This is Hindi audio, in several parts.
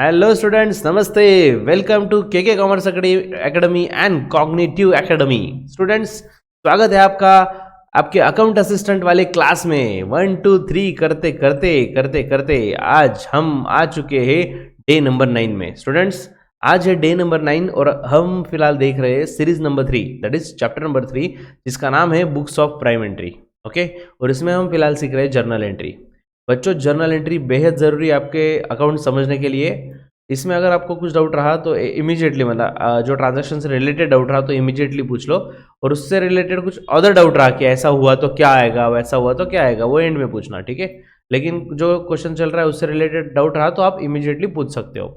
हेलो स्टूडेंट्स, नमस्ते। वेलकम टू के commerce academy and cognitive academy. Students, स्वागत है आपका आपके अकाउंट असिस्टेंट वाले क्लास में। 1 2 3 करते करते करते करते आज हम आ चुके हैं डे नंबर 9 में। स्टूडेंट्स, आज है डे नंबर 9 और हम फिलहाल देख रहे हैं series number 3, that is chapter number 3, जिसका नाम है books of prime entry. Okay, और इसमें हम फिलहाल सीख रहे हैं जर्नल एंट्री। बच्चों, जर्नल एंट्री बेहद ज़रूरी है आपके अकाउंट समझने के लिए। इसमें अगर आपको कुछ डाउट रहा तो इमीडिएटली, मतलब जो ट्रांजैक्शन से रिलेटेड डाउट रहा तो इमीडिएटली पूछ लो, और उससे रिलेटेड कुछ अदर डाउट रहा कि ऐसा हुआ तो क्या आएगा, वैसा हुआ तो क्या आएगा, वो एंड में पूछना, ठीक है। लेकिन जो क्वेश्चन चल रहा है उससे रिलेटेड डाउट रहा तो आप इमीडिएटली पूछ सकते हो।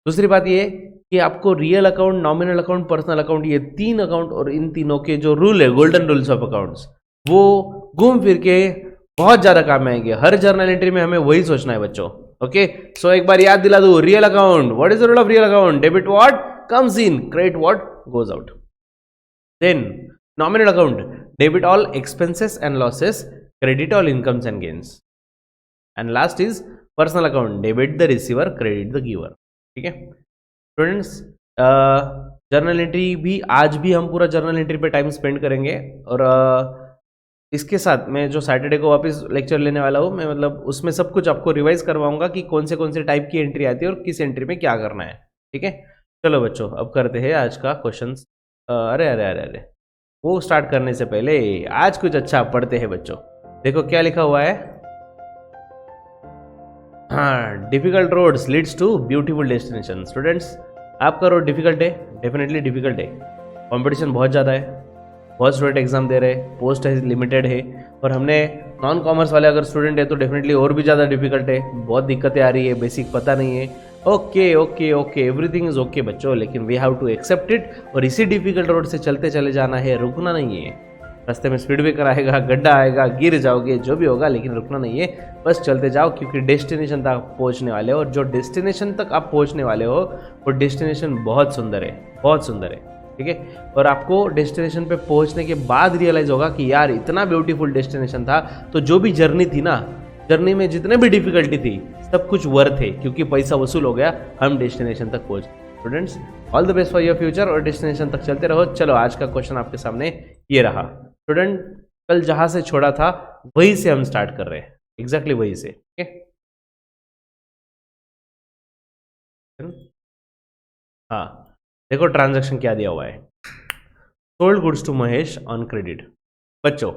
दूसरी बात ये कि आपको real account, nominal account, personal account, ये 3 अकाउंट और इन तीनों के जो रूल है, गोल्डन रूल्स ऑफ अकाउंट्स, वो घूम फिर के बहुत ज्यादा काम में आएंगे। हर जर्नल एंट्री में हमें वही सोचना है बच्चों। ओके, सो एक बार याद दिला दो, real account, what is the rule of real account? Debit what comes in, credit what goes out. Then nominal account, debit all expenses and losses, credit all incomes and gains. And last is personal account, debit the receiver, credit the giver. ठीक है स्टूडेंट्स, जर्नल एंट्री भी आज भी हम पूरा जर्नल एंट्री पे टाइम स्पेंड करेंगे। और इसके साथ मैं जो सैटरडे को वापस लेक्चर लेने वाला हूँ, मैं मतलब उसमें सब कुछ आपको रिवाइज करवाऊंगा कि कौन से टाइप की एंट्री आती है और किस एंट्री में क्या करना है। ठीक है, चलो बच्चों, अब करते हैं आज का क्वेश्चन। अरे अरे अरे अरे, वो स्टार्ट करने से पहले आज कुछ अच्छा पढ़ते हैं बच्चों। देखो क्या लिखा हुआ है। हाँ, difficult roads leads to beautiful destination. Students, आपका रोड डिफिकल्ट है, डेफिनेटली डिफिकल्ट है। कंपटीशन बहुत ज़्यादा है, बहुत स्टूडेंट एग्जाम दे रहे हैं, पोस्ट है लिमिटेड है, और हमने नॉन कॉमर्स वाले अगर स्टूडेंट है तो डेफिनेटली और भी ज़्यादा डिफिकल्ट है, बहुत दिक्कतें आ रही है, बेसिक पता नहीं है। Okay okay okay, everything is okay बच्चों, लेकिन we have to accept it और इसी डिफिकल्ट रोड से चलते चले जाना है, रुकना नहीं है। रास्ते में स्पीड ब्रेकर आएगा, गड्ढा आएगा, गिर जाओगे, जो भी होगा, लेकिन रुकना नहीं है, बस चलते जाओ, क्योंकि डेस्टिनेशन तक पहुंचने वाले हो। और जो डेस्टिनेशन तक आप पहुंचने वाले हो वो डेस्टिनेशन बहुत सुंदर है, बहुत सुंदर है। ठीक है, और आपको डेस्टिनेशन पे पहुंचने के बाद रियलाइज होगा कि यार इतना ब्यूटीफुल डेस्टिनेशन था, तो जो भी जर्नी थी ना, जर्नी में जितने भी डिफिकल्टी थी, सब कुछ वर्थ है, क्योंकि पैसा वसूल हो गया, हम डेस्टिनेशन तक पहुंच। Students, all the best for your future, और डेस्टिनेशन तक चलते रहो। चलो, आज का क्वेश्चन आपके सामने ये रहा। स्टूडेंट, कल जहां से छोड़ा था वहीं से हम स्टार्ट कर रहे हैं, एग्जैक्टली वहीं से। ठीक है, हाँ, देखो ट्रांजैक्शन क्या दिया हुआ है। Sold goods to Mahesh on credit. बच्चों,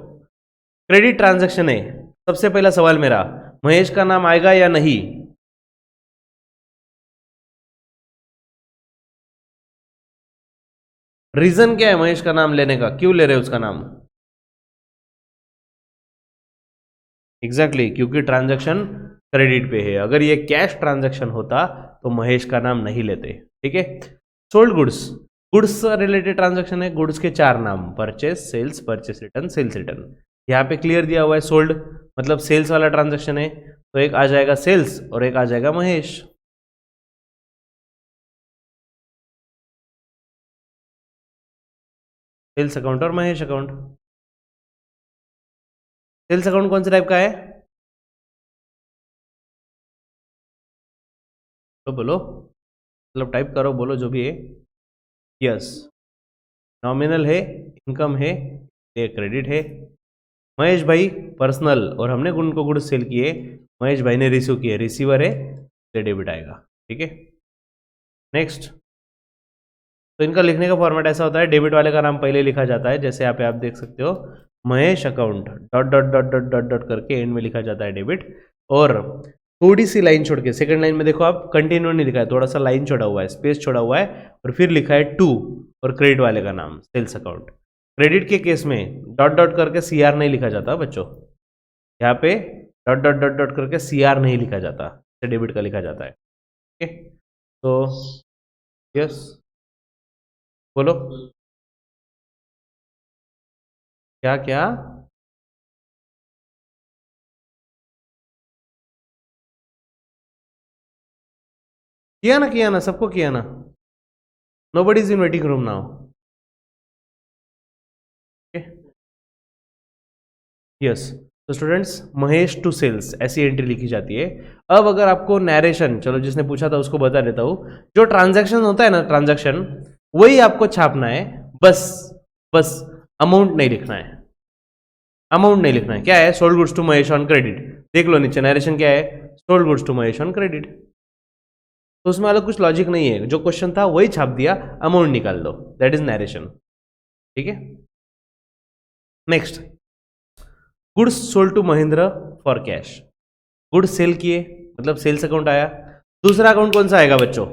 क्रेडिट ट्रांजैक्शन है। सबसे पहला सवाल मेरा, महेश का नाम आएगा या नहीं? रीजन क्या है महेश का नाम लेने का, क्यों ले रहे हो उसका नाम? एग्जैक्टली क्योंकि ट्रांजैक्शन क्रेडिट पे है। अगर ये कैश ट्रांजैक्शन होता तो महेश का नाम नहीं लेते। ठीक है, सोल्ड गुड्स, गुड्स से रिलेटेड ट्रांजैक्शन है। गुड्स के 4 नाम, purchase, sales, purchase return, sales return. यहाँ पे क्लियर दिया हुआ है, सोल्ड मतलब सेल्स वाला ट्रांजैक्शन है, तो एक आ जाएगा सेल्स और एक आ जाएगा महेश। सेल्स अकाउंट और महेश अकाउंट। सेल्स अकाउंट कौन से टाइप का है तो बोलो, मतलब टाइप करो, बोलो जो भी है। यस, नॉमिनल है, इनकम है, ये क्रेडिट है। महेश भाई पर्सनल, और हमने उनको गुड्स सेल किए, महेश भाई ने रिसीव किए, रिसीवर है, तो डेबिट आएगा। ठीक है, नेक्स्ट। तो इनका लिखने का फॉर्मेट ऐसा होता है, डेबिट वाले का नाम पहले लिखा जाता है, जैसे यहाँ पे आप देख सकते हो, Mahesh account dot dot dot dot dot dot करके एंड में लिखा जाता है डेबिट। और थोड़ी सी लाइन छोड़ के सेकंड लाइन में देखो आप, कंटिन्यू नहीं लिखा है, थोड़ा सा लाइन छोड़ा हुआ है, स्पेस छोड़ा हुआ है, और फिर लिखा है टू, और क्रेडिट वाले का नाम सेल्स अकाउंट। क्रेडिट के केस में डॉट डॉट करके सीआर नहीं लिखा जाता बच्चों, यहाँ पे डॉट डॉट डॉट डॉट करके सीआर नहीं लिखा जाता, डेबिट का लिखा जाता है। ठीक है, तो यस, बोलो क्या क्या। किया ना, सबको किया ना। Nobody is in waiting room now. Yes, तो स्टूडेंट्स महेश टू सेल्स ऐसी एंट्री लिखी जाती है। अब अगर आपको नैरेशन, चलो जिसने पूछा था उसको बता देता हूं, जो ट्रांजैक्शन होता है ना, ट्रांजैक्शन वही आपको छापना है, बस बस अमाउंट नहीं लिखना है, अमाउंट नहीं लिखना है। क्या है? Sold goods to Mahesh on credit, देख लो नीचे नैरेशन क्या है, sold goods to Mahesh on credit. तो उसमें अलग कुछ लॉजिक नहीं है, जो क्वेश्चन था वही छाप दिया, अमाउंट निकाल दो, दैट इज नैरेशन। ठीक है, next, goods sold to Mahendra for cash, goods sale किए मतलब सेल्स अकाउंट आया। दूसरा अकाउंट कौन सा आएगा बच्चों?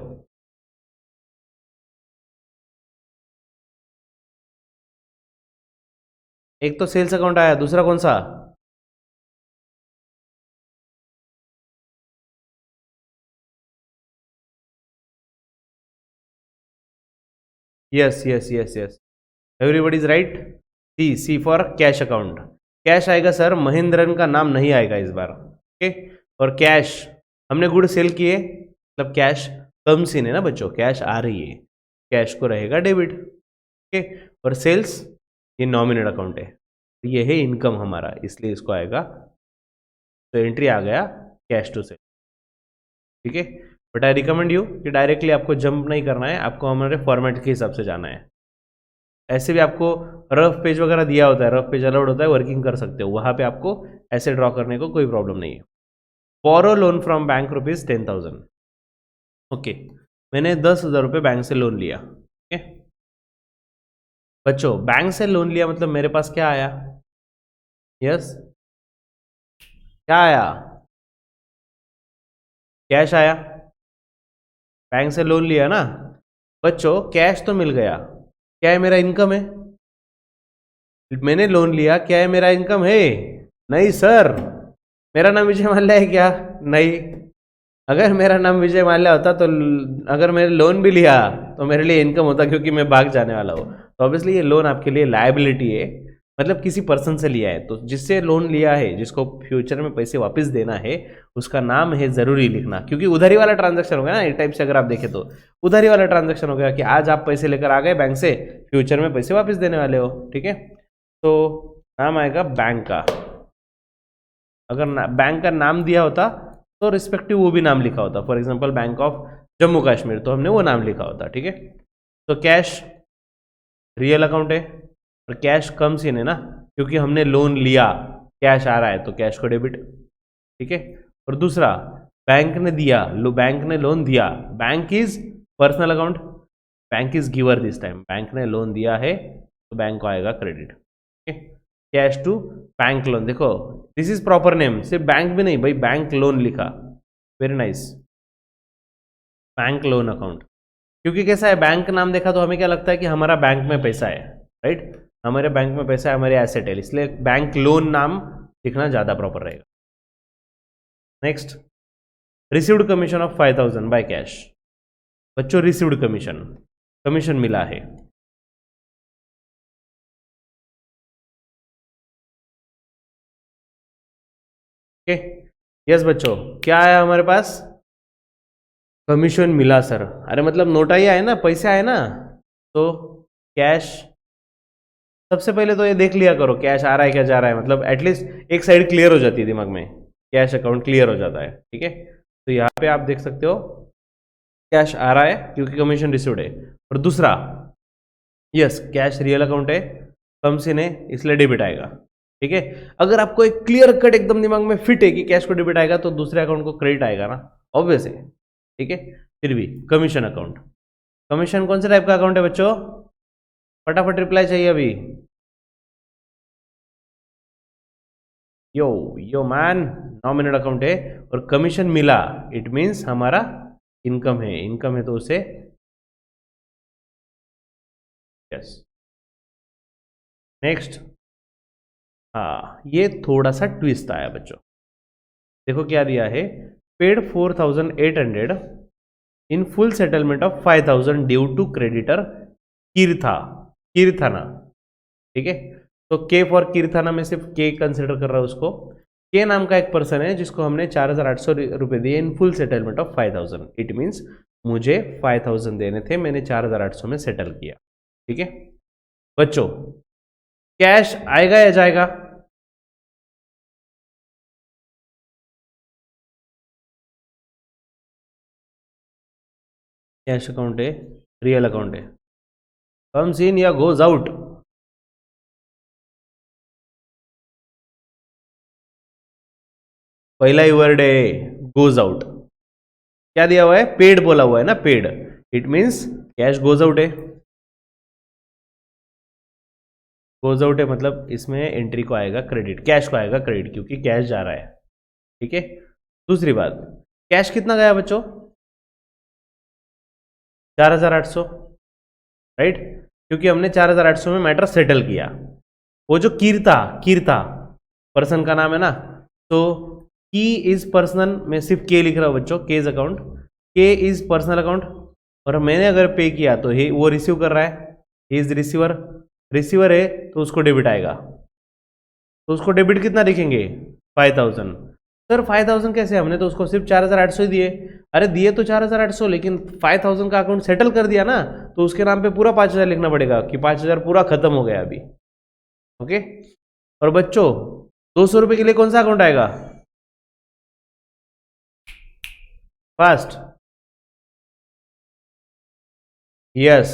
एक तो सेल्स अकाउंट आया, दूसरा कौन सा? Yes yes yes yes, everybody is right. C, C for cash account, cash आएगा सर, महेंद्रन का नाम नहीं आएगा इस बार। ओके, और कैश हमने गुड सेल किए मतलब कैश कम सीन है ना बच्चों, कैश आ रही है, कैश को रहेगा डेबिट। ओके, और सेल्स ये नॉमिनेट अकाउंट है, ये है इनकम हमारा, इसलिए इसको आएगा, तो एंट्री आ गया कैश टू सेल। ठीक है, बट आई रिकमेंड यू कि डायरेक्टली आपको जंप नहीं करना है, आपको हमारे फॉर्मेट के हिसाब से जाना है। ऐसे भी आपको रफ पेज वगैरह दिया होता है, रफ पेज अलाउड होता है, वर्किंग कर सकते हो, वहाँ पे आपको ऐसे ड्रॉ करने को कोई प्रॉब्लम नहीं है। बोरो लोन फ्रॉम बैंक ₹10,000। ओके, मैंने 10,000 रुपये बैंक से लोन लिया। ओके बच्चों, बैंक से लोन लिया मतलब मेरे पास क्या आया? यस, क्या आया? कैश आया। बैंक से लोन लिया ना बच्चों, कैश तो मिल गया, क्या है मेरा इनकम है? मैंने लोन लिया, क्या है मेरा इनकम है? नहीं सर, मेरा नाम विजय माल्या है क्या? नहीं, अगर मेरा नाम विजय माल्या होता तो अगर मैंने लोन भी लिया तो मेरे लिए इनकम होता, क्योंकि मैं भाग जाने वाला हूँ। तो ऑब्वियसली ये लोन आपके लिए लायबिलिटी है, मतलब किसी पर्सन से लिया है, तो जिससे लोन लिया है, जिसको फ्यूचर में पैसे वापस देना है, उसका नाम है जरूरी लिखना, क्योंकि उधारी वाला ट्रांजैक्शन हो गया ना, एक टाइप से अगर आप देखें तो उधारी वाला ट्रांजैक्शन हो गया कि आज आप पैसे लेकर आ गए बैंक से, फ्यूचर में पैसे वापस देने वाले हो। ठीक है, तो नाम आएगा बैंक का, अगर बैंक का नाम दिया होता तो रिस्पेक्टिव वो भी नाम लिखा होता, for example bank of Jammu Kashmir, तो हमने वो नाम लिखा होता। ठीक है, तो कैश रियल अकाउंट है, और कैश कम सीन है ना, क्योंकि हमने लोन लिया, कैश आ रहा है तो कैश को डेबिट। ठीक है, और दूसरा बैंक ने दिया, बैंक ने लोन दिया, bank is personal account, bank is giver this time, bank ने लोन दिया है तो बैंक को आएगा क्रेडिट। ठीक है, कैश टू बैंक लोन, देखो दिस इज प्रॉपर नेम, सिर्फ बैंक भी नहीं भाई, बैंक लोन लिखा, very nice, bank loan account. क्योंकि कैसा है, बैंक नाम देखा तो हमें क्या लगता है कि हमारा बैंक में पैसा है, राइट, हमारे बैंक में पैसा है, हमारे एसेट है, इसलिए बैंक लोन नाम लिखना ज़्यादा प्रॉपर रहेगा। Next, received commission of 5,000 bye cash, बच्चों रिसीव्ड कमीशन, कमीशन मिला है। ओके, यस बच्चों, क्या आया हमारे पास? कमीशन मिला सर, अरे मतलब नोट ही आए ना, पैसे आए ना, तो कैश, सबसे पहले तो ये देख लिया करो कैश आ रहा है क्या जा रहा है, मतलब एटलीस्ट एक साइड क्लियर हो जाती है दिमाग में, कैश अकाउंट क्लियर हो जाता है। ठीक है, तो यहाँ पे आप देख सकते हो कैश आ रहा है क्योंकि कमीशन रिसीव्ड है, और दूसरा यस कैश रियल अकाउंट है, कम सीन है, इसलिए डेबिट आएगा। ठीक है, अगर आपको एक क्लियर कट एकदम दिमाग में फिट है कि कैश को डेबिट आएगा तो दूसरे अकाउंट को क्रेडिट आएगा ना, ऑब्वियस है। ठीक है, फिर भी कमीशन अकाउंट, कमीशन कौन से टाइप का अकाउंट है बच्चों? फटाफट रिप्लाई चाहिए अभी। यो यो मैन, नॉमिनेट अकाउंट है और कमीशन मिला, इट मीन्स हमारा इनकम है, इनकम है तो उसे यस। नेक्स्ट, हाँ ये थोड़ा सा ट्विस्ट आया बच्चों, देखो क्या दिया है, paid 4,800 in full settlement of 5,000 due to creditor Keerthana. ठीक है, तो के फॉर कीर्थाना में सिर्फ के कंसिडर कर रहा है उसको, के नाम का एक पर्सन है जिसको हमने 4,800 रुपये दिए इन full settlement of 5,000, it means मुझे 5,000 देने थे, मैंने 4,800 में सेटल किया। ठीक है बच्चों, कैश आएगा या जाएगा? कैश अकाउंट है, रियल अकाउंट है. कम्स इन या गोज आउट. पहला ही वर्ड है गोज आउट. क्या दिया हुआ है, पेड बोला हुआ है ना, paid. It means cash goes out है. गोज आउट है मतलब इसमें एंट्री को आएगा क्रेडिट, कैश को आएगा क्रेडिट, क्योंकि कैश जा रहा है. ठीक है. दूसरी बात, कैश कितना गया बच्चों, 4800. राइट, क्योंकि हमने 4800 में मैटर सेटल किया. वो जो कीर्ता, कीर्ता पर्सन का नाम है ना, तो की इज पर्सनल, मैं सिर्फ के लिख रहा हूं बच्चों, के इज अकाउंट, के इज पर्सनल अकाउंट. और मैंने अगर पे किया तो ही वो रिसीव कर रहा है, ही इज रिसीवर. रिसीवर है तो उसको डेबिट आएगा, तो उसको डेबिट कितना लिखेंगे, 5000. सर 5000 कैसे, हमने तो उसको सिर्फ 4800 ही दिए. अरे दिए तो 4800, लेकिन 5000 का अकाउंट सेटल कर दिया ना, तो उसके नाम पे पूरा 5000 लिखना पड़ेगा कि 5000 पूरा खत्म हो गया अभी. ओके. और बच्चों 200 रुपए के लिए कौन सा अकाउंट आएगा, fast. Yes,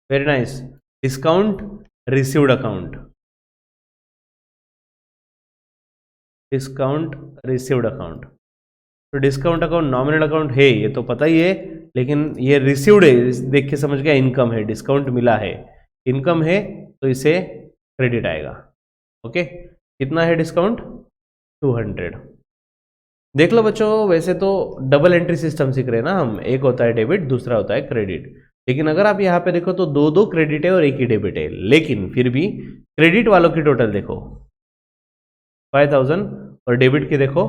very nice. Discount received account, discount received account. तो डिस्काउंट अकाउंट नॉमिनल अकाउंट है, ये तो पता ही है, लेकिन ये रिसीव्ड है, देख के समझ गया, इनकम है, डिस्काउंट मिला है, इनकम है, तो इसे क्रेडिट आएगा. ओके. कितना है डिस्काउंट, 200. देख लो बच्चों, वैसे तो डबल एंट्री सिस्टम सीख रहे हैं ना हम, एक होता है डेबिट, दूसरा होता है क्रेडिट. लेकिन अगर आप यहाँ पे देखो तो दो दो क्रेडिट है और एक ही डेबिट है, लेकिन फिर भी क्रेडिट वालों की टोटल देखो 5000 और डेबिट की देखो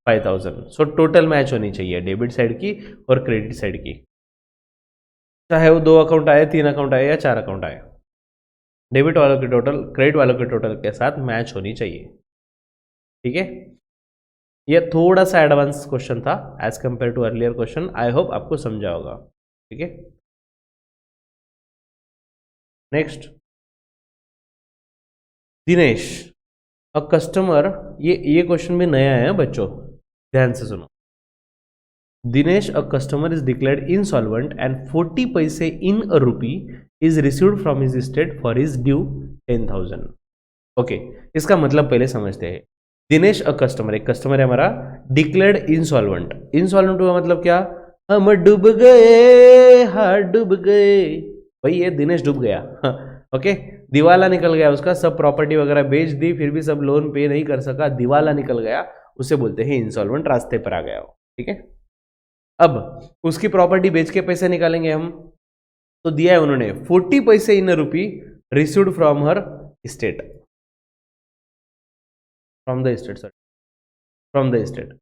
5000. सो टोटल मैच होनी चाहिए डेबिट साइड की और क्रेडिट साइड की, चाहे वो 2 अकाउंट आए, 3 अकाउंट आए या 4 अकाउंट आए. डेबिट वालों की टोटल क्रेडिट वालों के टोटल के साथ मैच होनी चाहिए. ठीक है. ये थोड़ा सा एडवांस क्वेश्चन था as compare to earlier question. I hope आपको समझा होगा. ठीक है. Next, Dinesh a customer. ये क्वेश्चन भी नया है बच्चों, ध्यान से सुनो. Dinesh a customer is declared insolvent and 40 पैसे in a rupee is received from his estate for his due 10,000. Okay, इसका मतलब पहले समझते हैं. दिनेश अ कस्टमर, एक कस्टमर है हमारा, डिक्लेयर्ड इनसॉल्वेंट. इनसॉल्वेंट हुआ मतलब क्या, हम डूब गए, हाँ डूब गए, भाई ये दिनेश डूब गया. ओके. दिवाला निकल गया उसका, सब प्रॉपर्टी वगैरह बेच दी, फिर भी सब लोन पे नहीं कर सका, दिवाला निकल गया, उसे बोलते हैं इंसॉल्वेंट, रास्ते पर आ गया हो. ठीक है. अब उसकी प्रॉपर्टी बेच के पैसे निकालेंगे हम, तो दिया है उन्होंने 40 पैसे in rupee received from her estate, from the estate, sorry, from the estate.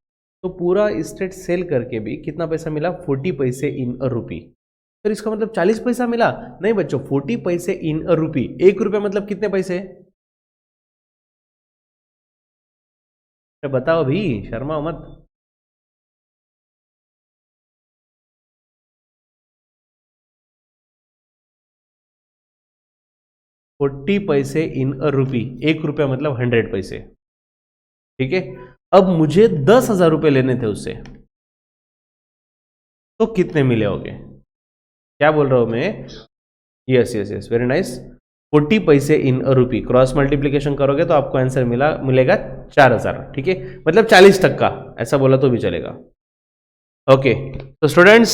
तो पूरा स्टेट सेल करके भी कितना पैसा मिला, 40 पैसे इन अ रुपी. तो इसका मतलब 40 पैसा मिला, नहीं बच्चों, 40 पैसे इन अ रुपी. 1 रुपया मतलब कितने पैसे, बताओ भी, शर्मा मत. 40 पैसे इन अ रुपी, 1 रुपया मतलब 100 पैसे. ठीक है. अब मुझे 10,000 रुपए लेने थे उससे, तो कितने मिले होंगे, क्या बोल रहा हूं मैं, yes yes yes, very nice. 40 पैसे in a rupee, cross multiplication करोगे तो आपको आंसर मिलेगा 4000. ठीक है, मतलब 40%, ऐसा बोला तो भी चलेगा. ओके. तो स्टूडेंट्स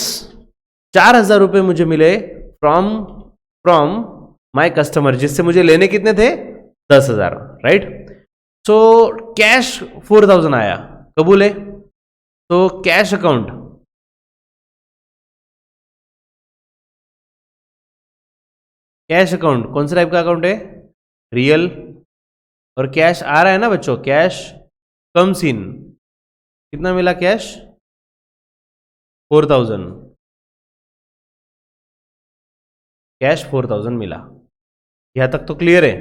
4000 रुपए मुझे मिले फ्रॉम फ्रॉम माय कस्टमर, जिससे मुझे लेने कितने थे, 10,000. राइट. सो कैश 4000 आया, कबूल है. तो कैश अकाउंट, कैश अकाउंट कौन सा टाइप का अकाउंट है, रियल. और कैश आ रहा है ना बच्चों, कैश कम्स इन, कितना मिला कैश, 4000. कैश 4000 मिला, यहां तक तो क्लियर है.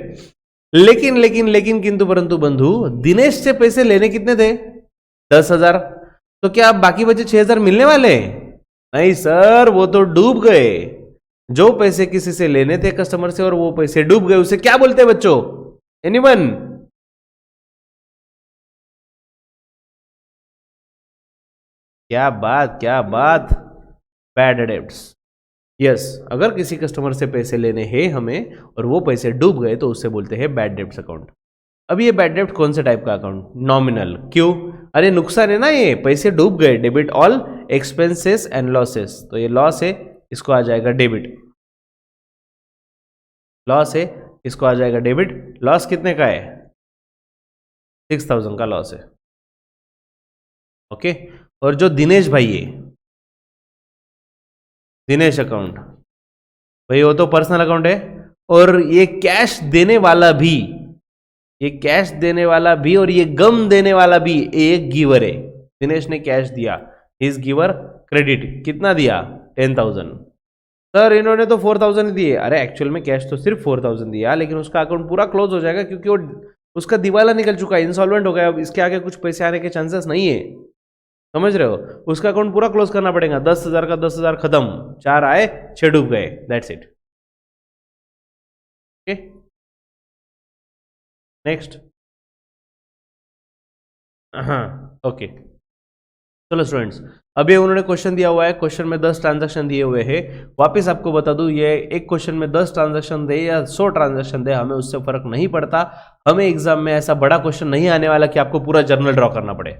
लेकिन लेकिन लेकिन किंतु परंतु बंधु, दिनेश से पैसे लेने कितने थे, 10,000. तो क्या अब बाकी बचे 6,000 मिलने वाले, नहीं सर, वो तो डूब गए. जो पैसे किसी से लेने थे कस्टमर से और वो पैसे डूब गए, उसे क्या बोलते हैं बच्चों, एनीवन, क्या बात, क्या बात, बैड डेब्ट्स. यस, अगर किसी कस्टमर से पैसे लेने हैं हमें और वो पैसे डूब गए तो उससे बोलते हैं बैड डेब्ट्स अकाउंट। अब ये बैड डेब्ट कौन से टाइप का अकाउंट? नॉमिनल। क्यों? अरे नुकसान है ना, ये पैसे डूब गए। Debit all expenses and losses, तो ये लॉस है, इसको आ जाएगा डेबिट। लॉस है, इसको आ जाएगा डेबिट। लॉस कितने का है? 6000 का लॉस है। ओके। और जो दिनेश भाई है, दिनेश अकाउंट, भाई वो तो पर्सनल अकाउंट है। और ये कैश देने वाला भी, ये कैश देने वाला भी और ये गम देने वाला भी एक गिवर है। दिनेश ने कैश दिया, इज गिवर। क्रेडिट कितना दिया? 10,000। सर इन्होंने तो 4,000 दिए। अरे एक्चुअल में कैश तो सिर्फ 4,000 दिया, लेकिन उसका अकाउंट पूरा क्लोज हो जाएगा क्योंकि वो उसका दिवाला निकल चुका है, इंसॉल्वेंट हो गया। अब इसके आगे कुछ पैसे आने के चांसेस नहीं है, समझ रहे हो? उसका अकाउंट पूरा क्लोज करना पड़ेगा। 10,000 का 10,000 खत्म, 4 आए 6 डूब गए, दैट्स इट। Okay, next. हाँ, ओके। चलो स्टूडेंट्स, अभी उन्होंने क्वेश्चन दिया हुआ है, क्वेश्चन में 10 ट्रांजैक्शन दिए हुए हैं। वापस आपको बता दूं, ये एक क्वेश्चन में 10 ट्रांजैक्शन दे या 100 ट्रांजैक्शन दे, हमें उससे फर्क नहीं पड़ता। हमें एग्जाम में ऐसा बड़ा क्वेश्चन नहीं आने वाला कि आपको पूरा जर्नल ड्रॉ करना पड़े।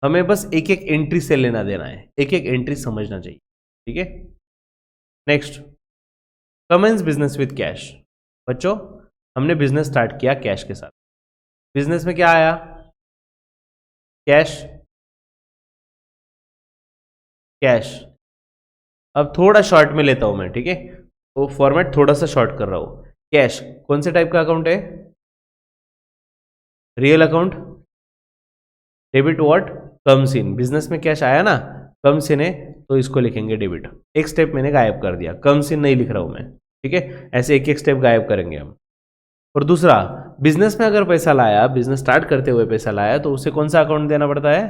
हमें बस एक एक एंट्री से लेना देना है, एक एक एंट्री समझना चाहिए, ठीक है। Next, commence business with cash. बच्चों, हमने बिजनेस स्टार्ट किया कैश के साथ। बिजनेस में क्या आया? Cash, cash. अब थोड़ा शॉर्ट में लेता हूं मैं, ठीक है, तो फॉर्मेट थोड़ा सा शॉर्ट कर रहा हूं। कैश कौन से टाइप का अकाउंट है? Real account. Debit what? Comes in. Business में कैश आया ना, कम्स इन है, तो इसको लिखेंगे डेबिट। एक स्टेप मैंने गायब कर दिया, कम्स इन नहीं लिख रहा हूं मैं, ठीक है। ऐसे एक एक स्टेप गायब करेंगे हम। और दूसरा, बिजनेस में अगर पैसा लाया, बिजनेस स्टार्ट करते हुए पैसा लाया, तो उसे कौन सा अकाउंट देना पड़ता है?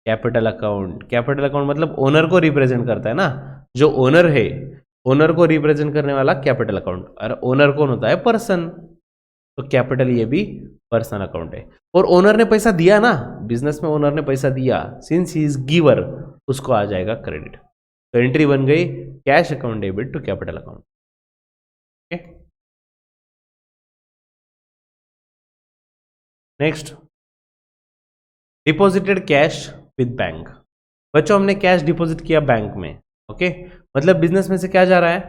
Capital account. कैपिटल अकाउंट मतलब ओनर को रिप्रेजेंट करता है ना, जो ओनर है, ओनर को रिप्रेजेंट करने वाला कैपिटल अकाउंट। और ओनर कौन होता है? पर्सन। तो कैपिटल ये भी पर्सनल अकाउंट है। और ओनर ने पैसा दिया ना, बिजनेस में ओनर ने पैसा दिया, सिंस ही इज गिवर, उसको आ जाएगा क्रेडिट। तो एंट्री बन गई cash account debit to capital account. Next, deposited cash with bank. बच्चों, हमने कैश डिपॉजिट किया बैंक में, ओके। मतलब बिजनेस में से क्या जा रहा है?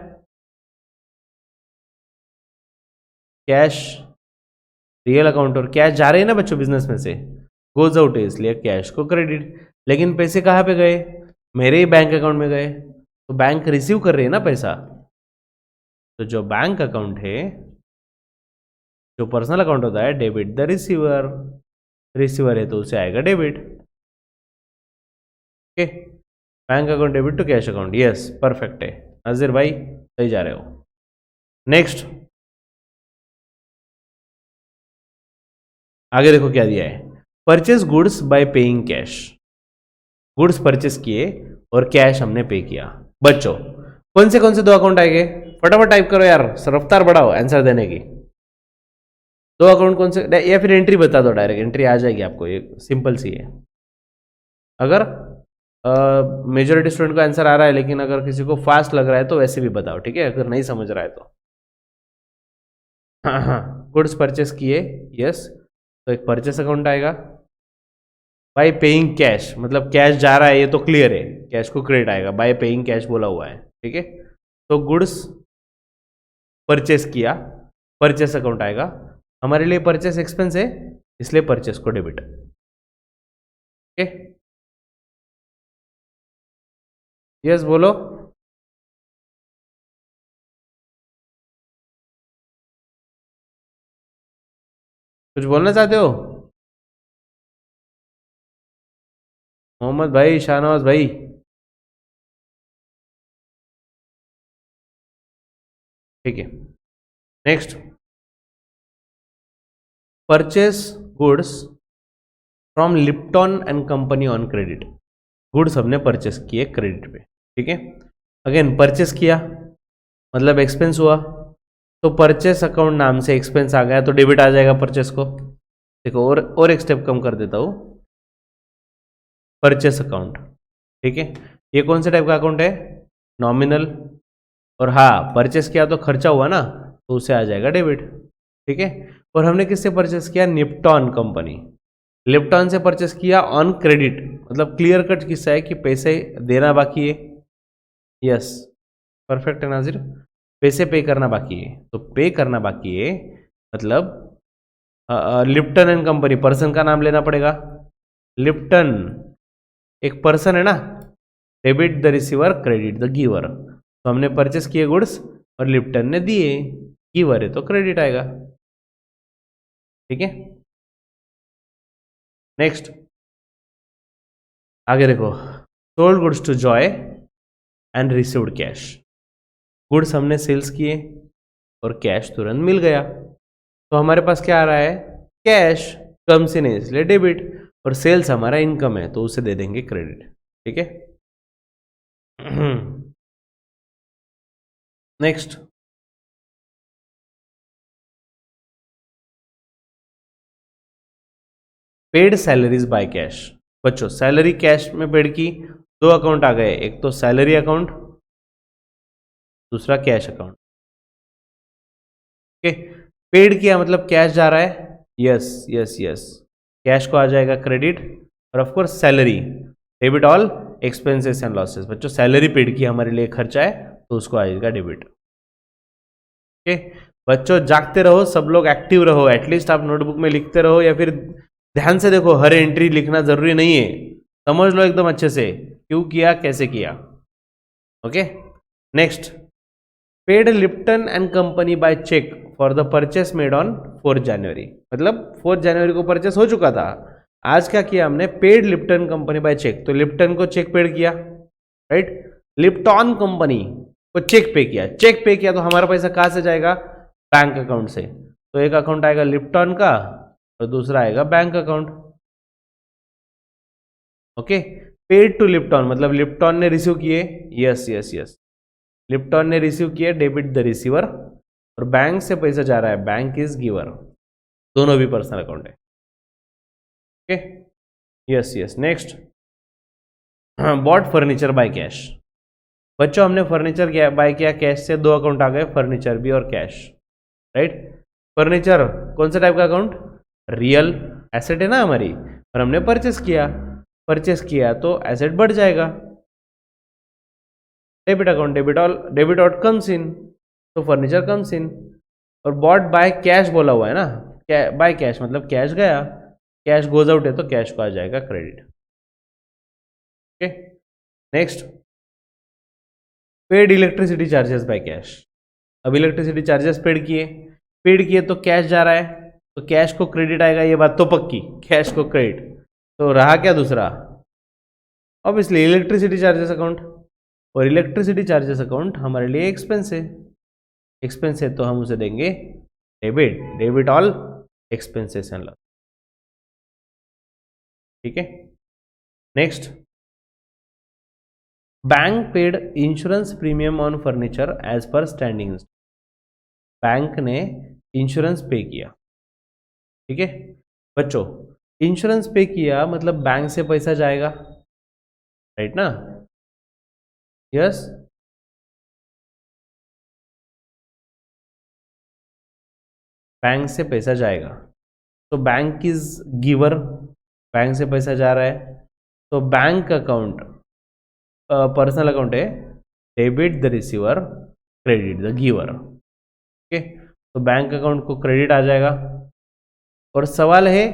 कैश, रियल अकाउंट, और कैश जा रहे हैं ना बच्चों बिजनेस में से, गोज आउट है, इसलिए कैश को क्रेडिट। लेकिन पैसे कहाँ पे गए? मेरे ही बैंक अकाउंट में गए, तो बैंक रिसीव कर रही है ना पैसा। तो जो बैंक अकाउंट है, जो पर्सनल अकाउंट होता है, डेबिट द रिसीवर। रिसीवर है तो उसे आएगा debit, okay. Bank account debit to cash account, yes perfect है। नजीर भाई सही जा रहे हो। नेक्स्ट, आगे देखो क्या दिया है। Purchase goods by paying cash. Goods purchase किए और कैश हमने पे किया। बच्चों, कौन से दो अकाउंट आएंगे? फटाफट टाइप करो यार, रफ्तार बढ़ाओ आंसर देने की। दो अकाउंट कौन से, या फिर एंट्री बता दो, डायरेक्ट एंट्री आ जाएगी आपको, ये सिंपल सी है। अगर मेजोरिटी स्टूडेंट को आंसर आ रहा है, लेकिन अगर किसी को फास्ट लग रहा है तो वैसे भी बताओ, ठीक है, अगर नहीं समझ रहा है तो। हाँ हाँ, गुड्स परचेस किए, यस, तो एक परचेस अकाउंट आएगा। बाय पेइंग कैश, मतलब कैश जा रहा है, ये तो क्लियर है, कैश को क्रेडिट आएगा, बाय पेइंग कैश बोला हुआ है, ठीक है। तो गुड्स परचेस किया, परचेस अकाउंट आएगा। हमारे लिए परचेस एक्सपेंस है, इसलिए परचेस को डेबिट, ओके। यस बोलो। कुछ बोलना चाहते हो? मोहम्मद भाई, शाहनवाज भाई। ठीक है, next, purchase goods from Lipton and company on credit. Goods हमने परचेस किए क्रेडिट पे, ठीक है। अगेन परचेस किया मतलब एक्सपेंस हुआ, तो परचेस अकाउंट नाम से एक्सपेंस आ गया, तो डेबिट आ जाएगा परचेस को। देखो, और एक स्टेप कम कर देता हूं, परचेस अकाउंट, ठीक है। ये कौन से टाइप का अकाउंट है? नॉमिनल, और हाँ परचेस किया तो खर्चा हुआ ना, तो उसे आ जाएगा डेबिट। ठीक है, और हमने किससे परचेस किया? निप्टॉन कंपनी। लिप्टॉन से परचेस किया ऑन क्रेडिट, मतलब क्लियर कट किस्सा है कि पैसे देना बाकी है। यस, परफेक्ट है नाजिर, पैसे पे करना बाकी है, तो पे करना बाकी है मतलब लिप्टन एंड कंपनी, पर्सन का नाम लेना पड़ेगा। लिप्टन एक पर्सन है ना, debit the receiver credit the giver, तो हमने परचेस किए गुड्स और लिप्टन ने दिए, गिवर है तो क्रेडिट आएगा। ठीक है, नेक्स्ट आगे देखो, sold goods to Joy and received cash. Goods हमने सेल्स किए और कैश तुरंत मिल गया, तो हमारे पास क्या आ रहा है? कैश कम्स इन, इसलिए डेबिट, और सेल्स हमारा इनकम है तो उसे दे देंगे क्रेडिट। ठीक है, next paid salaries bye cash. बच्चों सैलरी कैश में पेड की, दो अकाउंट आ गए, एक तो सैलरी अकाउंट, दूसरा कैश अकाउंट। ओके, पेड किया मतलब कैश जा रहा है, यस यस यस, कैश को आ जाएगा क्रेडिट, और of course salary, debit all expenses and losses. बच्चों सैलरी पेड की हमारे लिए खर्चा है तो उसको आएगा डेबिट। ओके बच्चों, जागते रहो सब लोग, एक्टिव रहो, एटलीस्ट आप नोटबुक में लिखते रहो या फिर ध्यान से देखो, हर एंट्री लिखना जरूरी नहीं है, समझ लो एकदम अच्छे से क्यों किया कैसे किया। Okay, next, paid Lipton and company by cheque for the purchase made on 4 January, मतलब 4 जनवरी को परचेस हो चुका था, आज क्या किया हमने? Paid Lipton company by cheque, तो लिप्टन को चेक पेड किया, राइट, लिप्टॉन कंपनी को चेक पे किया, चेक पे किया तो हमारा पैसा कहां से जाएगा? बैंक अकाउंट से, तो एक अकाउंट आएगा लिप्टॉन का और दूसरा आएगा bank account. Okay, paid to Lipton मतलब लिप्टॉन ने रिसीव किए, यस यस यस, लिप्टॉन ने रिसीव किए, डेबिट द रिसीवर, और बैंक से पैसा जा रहा है, बैंक इज गिवर, दोनों भी पर्सनल अकाउंट है। Okay, yes yes, next, bought furniture by cash. बच्चों हमने फर्नीचर बाय किया कैश से, दो अकाउंट आ गए, फर्नीचर भी और कैश, राइट। फर्नीचर कौन सा टाइप का अकाउंट? रियल एसेट है ना हमारी, और हमने परचेस किया तो एसेट बढ़ जाएगा, debit account, debit out comes in, तो फर्नीचर कम्स इन, और बॉट बाय कैश बोला हुआ है ना, बाय कैश मतलब कैश गया, कैश गोज आउट है तो कैश को आ जाएगा credit. Okay, next, paid electricity charges by cash. अब इलेक्ट्रिसिटी चार्जेस पेड किए तो कैश जा रहा है, तो कैश को क्रेडिट आएगा, ये बात तो पक्की, कैश को क्रेडिट, तो रहा क्या दूसरा? ऑब्वियसली इलेक्ट्रिसिटी चार्जेस अकाउंट, और इलेक्ट्रिसिटी चार्जेस अकाउंट हमारे लिए एक्सपेंस है तो हम उसे देंगे debit all expenses and loss. ठीक है, next, bank paid insurance premium on furniture as per standing, bank ने इंश्योरेंस पे किया। ठीक है बच्चों, इंश्योरेंस पे किया मतलब बैंक से पैसा जाएगा, राइट ना? यस, बैंक से पैसा जाएगा, तो बैंक इज गिवर, बैंक से पैसा जा रहा है, तो बैंक अकाउंट पर्सनल अकाउंट है, debit the receiver credit the giver. Okay, तो बैंक अकाउंट को क्रेडिट आ जाएगा, और सवाल है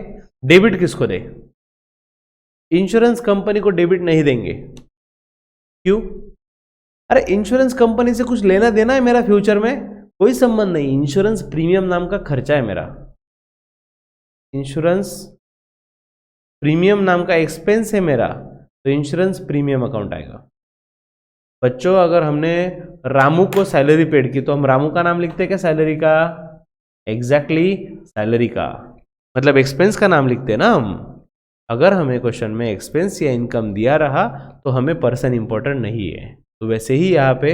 डेबिट किसको दे? इंश्योरेंस कंपनी को डेबिट नहीं देंगे, क्यों? अरे इंश्योरेंस कंपनी से कुछ लेना देना है मेरा फ्यूचर में? कोई संबंध नहीं, इंश्योरेंस प्रीमियम नाम का खर्चा है मेरा, इंश्योरेंस प्रीमियम नाम का एक्सपेंस है मेरा, तो इंश्योरेंस प्रीमियम अकाउंट आएगा। बच्चों अगर हमने रामू को सैलरी पेड की तो हम रामू का नाम लिखते हैं क्या सैलरी का? एग्जैक्टली सैलरी का, मतलब एक्सपेंस का नाम लिखते हैं ना हम। अगर हमें क्वेश्चन में एक्सपेंस या इनकम दिया रहा तो हमें पर्सन इंपॉर्टेंट नहीं है, तो वैसे ही यहाँ पे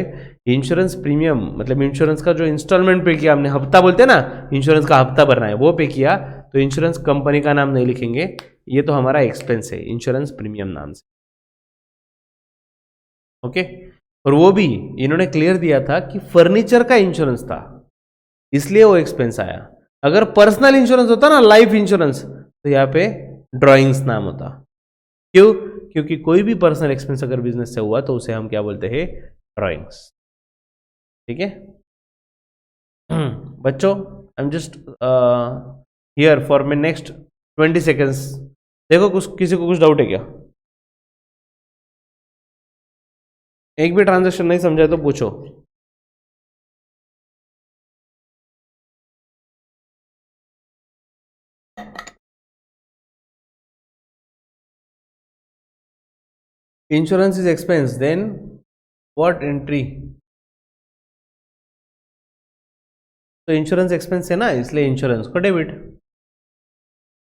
इंश्योरेंस प्रीमियम मतलब इंश्योरेंस का जो इंस्टॉलमेंट पे किया हमने, हफ्ता बोलते हैं ना, इंश्योरेंस का हफ्ता भरना है, वो पे किया, तो इंश्योरेंस कंपनी का नाम नहीं लिखेंगे, ये तो हमारा एक्सपेंस है इंश्योरेंस प्रीमियम नाम से। ओके, और वो भी इन्होंने क्लियर दिया था कि फर्नीचर का इंश्योरेंस था, इसलिए वो एक्सपेंस आया। अगर पर्सनल इंश्योरेंस होता ना, लाइफ इंश्योरेंस, तो यहाँ पे ड्रॉइंग्स नाम होता। क्यों? क्योंकि कोई भी पर्सनल एक्सपेंस अगर बिजनेस से हुआ तो उसे हम क्या बोलते हैं? ड्रॉइंग्स। ठीक है बच्चों, आई am just here for my next 20 seconds. देखो कुछ किसी को कुछ डाउट है क्या? एक भी ट्रांजेक्शन नहीं समझा तो पूछो। Insurance is expense, then what entry? तो इंश्योरेंस एक्सपेंस है ना, इसलिए इंश्योरेंस को debit.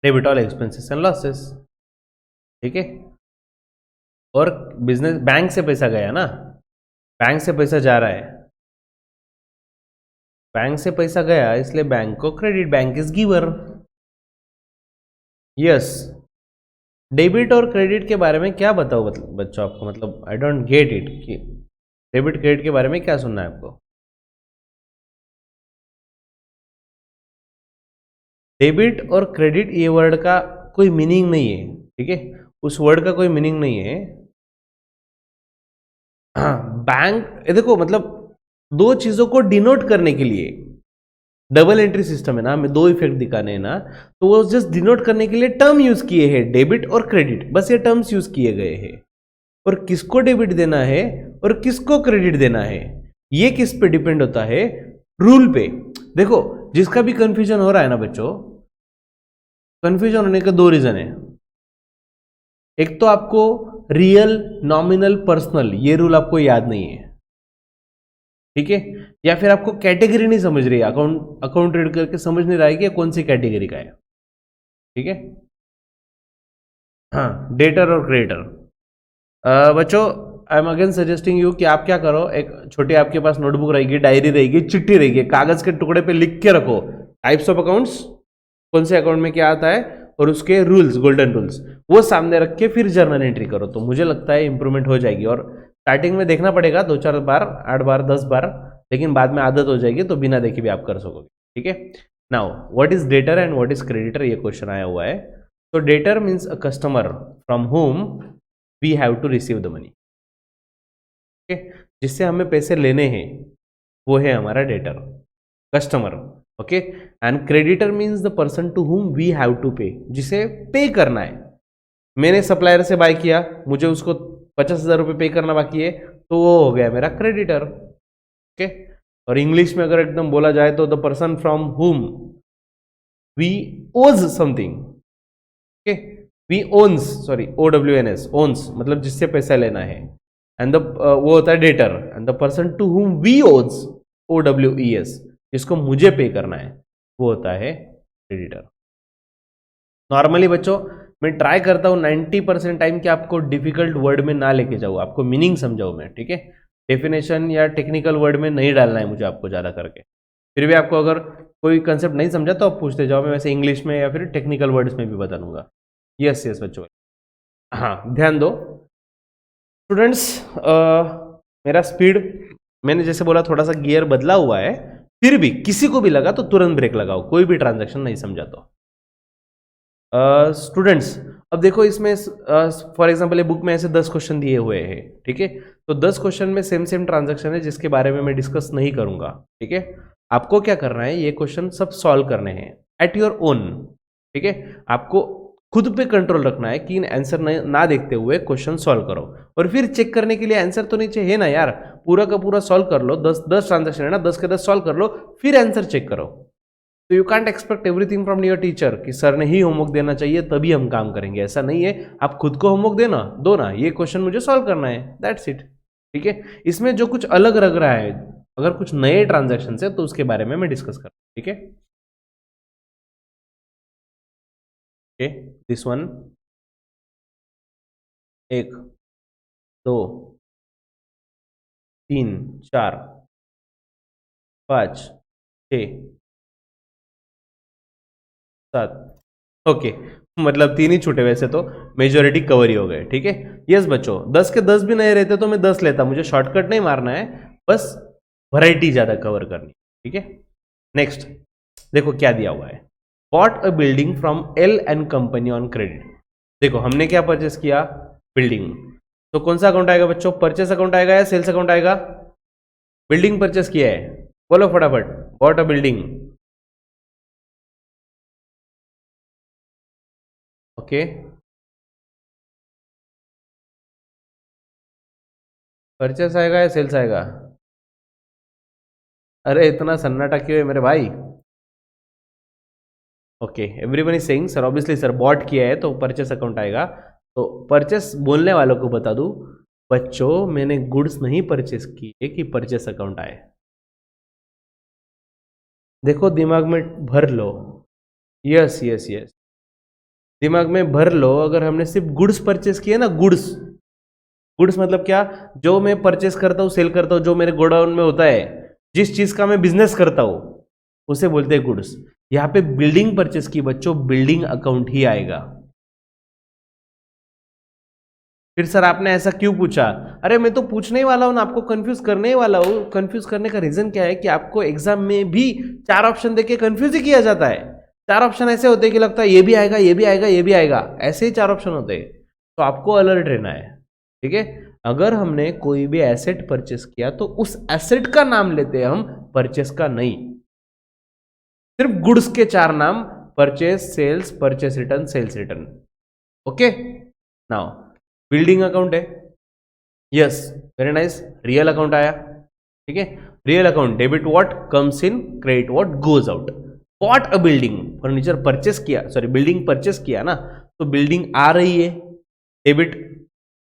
Debit all expenses and losses. ठीक है। और बिजनेस बैंक से पैसा गया ना, बैंक से पैसा जा रहा है, बैंक से पैसा गया इसलिए बैंक को credit, bank is giver. Yes. Debit और क्रेडिट के बारे में क्या बताओ बच्चों आपको, मतलब आई डोंट गेट इट कि डेबिट क्रेडिट के बारे में क्या सुनना है आपको? डेबिट और क्रेडिट ये वर्ड का कोई मीनिंग नहीं है, ठीक है, उस वर्ड का कोई मीनिंग नहीं है। बैंक ये देखो, मतलब दो चीजों को डिनोट करने के लिए डबल एंट्री सिस्टम है ना, हमें दो इफेक्ट दिखाने हैं ना, तो वो जस्ट डिनोट करने के लिए टर्म यूज किए हैं, डेबिट और क्रेडिट, बस ये टर्म्स यूज किए गए हैं। और किसको डेबिट देना है और किसको क्रेडिट देना है, ये किस पे डिपेंड होता है? रूल पे। देखो, जिसका भी कंफ्यूजन हो रहा है ना बच्चों, कंफ्यूजन होने के दो रीजन है। एक तो आपको रियल, नॉमिनल, पर्सनल ये रूल आपको याद नहीं है, ठीक है, या फिर आपको कैटेगरी नहीं समझ रही है, अकाउंट रीड करके समझ नहीं रहा है कि कौन सी कैटेगरी का है। ठीक है। हाँ, डेटर और क्रेडिटर। बच्चों, I am again suggesting you कि आप क्या करो, एक छोटी आपके पास नोटबुक रहेगी, डायरी रहेगी, चिट्ठी रहेगी, कागज के टुकड़े पे लिख के रखो टाइप्स ऑफ अकाउंट्स, कौन से अकाउंट में क्या आता है और उसके रूल्स, गोल्डन रूल्स, वो सामने रख के फिर जर्नल एंट्री करो, तो मुझे लगता है इंप्रूवमेंट हो जाएगी। और स्टार्टिंग में देखना पड़ेगा 2-4 बार, 8 बार, 10 बार, लेकिन बाद में आदत हो जाएगी तो बिना देखे भी आप कर सकोगे। ठीक है। Now what is debtor and what is creditor, ये क्वेश्चन आया हुआ है। तो debtor means a customer from whom we have to receive the money. ठीक है, जिससे हमें पैसे लेने हैं वो है हमारा debtor, customer. Okay. And creditor means the person to whom we have to pay, जिसे पे करना है। मैंने सप्लायर से बाय किया, मुझे उसको 50,000 रुपये पे करना बाकी है, तो वो हो गया मेरा क्रेडिटर। ओके। और इंग्लिश में अगर एकदम बोला जाए तो the person from whom we owe something. Okay. We owns, sorry, OWNS, owns मतलब जिससे पैसा लेना है, एंड द वो होता है debtor, and the person to whom we owes, OWES, जिसको मुझे पे करना है, वो होता है क्रेडिटर। नॉर्मली बच्चों, मैं ट्राई करता हूँ 90% टाइम कि आपको डिफिकल्ट वर्ड में ना लेके जाऊँ, आपको मीनिंग समझाऊँ मैं, ठीक है, डेफिनेशन या टेक्निकल वर्ड में नहीं डालना है मुझे आपको ज़्यादा करके। फिर भी आपको अगर कोई कंसेप्ट नहीं समझा तो आप पूछते जाओ, मैं वैसे इंग्लिश में या फिर टेक्निकल वर्ड्स में भी बता दूंगा। यस यस बच्चों, हाँ ध्यान दो स्टूडेंट्स। मेरा स्पीड, मैंने जैसे बोला थोड़ा सा गियर बदला हुआ है, फिर भी किसी को भी लगा तो तुरंत ब्रेक लगाओ, कोई भी ट्रांजैक्शन नहीं समझा तो। स्टूडेंट्स, अब देखो इसमें फॉर एग्जांपल ये बुक में ऐसे 10 क्वेश्चन दिए हुए हैं, ठीक है, तो 10 क्वेश्चन में सेम सेम ट्रांजैक्शन है जिसके बारे में मैं डिस्कस नहीं करूंगा। ठीक है। आपको क्या करना है, ये क्वेश्चन सब सॉल्व करने हैं एट योर ओन। ठीक है। आपको खुद पे कंट्रोल रखना है कि आंसर ना देखते हुए क्वेश्चन सॉल्व करो, और फिर चेक करने के लिए आंसर तो नीचे है ना यार, पूरा का पूरा सॉल्व कर लो, 10 ट्रांजैक्शन है ना, 10 के 10 सॉल्व कर लो, फिर आंसर चेक करो। तो you can't expect everything from your teacher कि सर ने ही होमवर्क देना चाहिए तभी हम काम करेंगे, ऐसा नहीं है। आप खुद को होमवर्क देना दो ना, ये क्वेश्चन मुझे सॉल्व करना है, दैट्स इट। ठीक है। इसमें जो कुछ अलग लग रहा है, अगर कुछ नए ट्रांजैक्शन है तो उसके बारे में मैं डिस्कस कर, ठीक है। Okay, this one, 1, 2, 3, 4, 5, 6, 7। ओके, मतलब 3 ही छूटे वैसे तो, मेजोरिटी कवर ही हो गए, ठीक है। यस बच्चों, 10 के 10 भी नहीं रहते तो मैं 10 लेता, मुझे शॉर्टकट नहीं मारना है, बस वैरायटी ज्यादा कवर करनी, ठीक है। नेक्स्ट देखो क्या दिया हुआ है, bot a building from L and company on credit. देखो हमने क्या परचेस किया, बिल्डिंग, तो कौन सा अकाउंट आएगा बच्चों, परचेस अकाउंट आएगा या सेल्स अकाउंट आएगा, बिल्डिंग परचेस किया है, बोलो फटाफट, bot a building, okay, purchase आएगा या सेल्स आएगा, अरे इतना सन्नाटा क्यों है मेरे भाई, okay everyone is saying sir, obviously sir bought किया है तो परचेस अकाउंट आएगा, तो परचेस बोलने वालों को बता दूं बच्चों, मैंने गुड्स नहीं परचेस किए कि परचेस अकाउंट आए, देखो दिमाग में भर लो, यस यस यस, दिमाग में भर लो, अगर हमने सिर्फ गुड्स परचेस किए ना, गुड्स, गुड्स मतलब क्या, जो मैं परचेस करता हूँ सेल करता हूँ, जो मेरे गोडाउन में होता है, जिस चीज का मैं बिजनेस करता हूँ उसे बोलते हैं गुड्स। यहाँ पे बिल्डिंग परचेस की बच्चों, बिल्डिंग अकाउंट ही आएगा। फिर सर आपने ऐसा क्यों पूछा, अरे मैं तो पूछने ही वाला हूं ना, आपको कंफ्यूज करने ही वाला हूं, कंफ्यूज करने का रीजन क्या है कि आपको एग्जाम में भी 4 ऑप्शन देके कंफ्यूज ही किया जाता है, 4 ऑप्शन ऐसे होते हैं कि लगता है ये भी आएगा ये भी आएगा ये भी आएगा, ऐसे ही 4 ऑप्शन होते हैं, तो आपको अलर्ट रहना है, ठीक है। अगर हमने कोई भी एसेट परचेस किया तो उस एसेट का नाम लेते हैं हम, परचेस का नहीं, सिर्फ गुड्स के 4 नाम, purchase, sales, purchase return, sales return, okay. Now building account है, yes very nice, real account आया, ठीक है, real account, debit what comes in, credit what goes out, bought a building, furniture purchase किया, सॉरी बिल्डिंग परचेस किया ना, तो बिल्डिंग आ रही है, डेबिट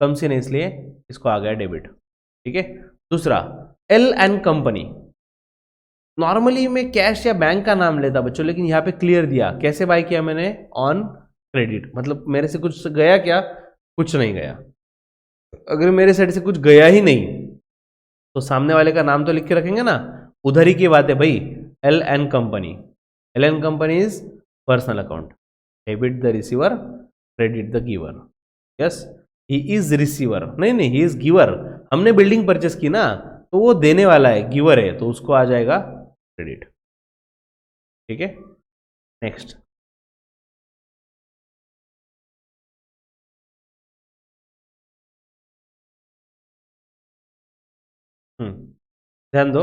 कम्स इन, इसलिए इसको आ गया डेबिट, ठीक है। दूसरा एल एंड कंपनी, नॉर्मली मैं कैश या बैंक का नाम लेता बच्चों, लेकिन यहाँ पे क्लियर दिया, कैसे बाय किया मैंने, ऑन क्रेडिट, मतलब मेरे से कुछ गया क्या, कुछ नहीं गया, अगर मेरे साइड से कुछ गया ही नहीं तो सामने वाले का नाम तो लिख के रखेंगे ना, उधर ही की बात है भाई, L N company, L N company is personal account, debit the receiver, credit the giver, yes, he is receiver, नहीं नहीं ही इज गिवर, हमने बिल्डिंग परचेस की ना, तो वो देने वाला है, गिवर है, तो उसको आ जाएगा क्रेडिट, ठीक है। नेक्स्ट ध्यान दो,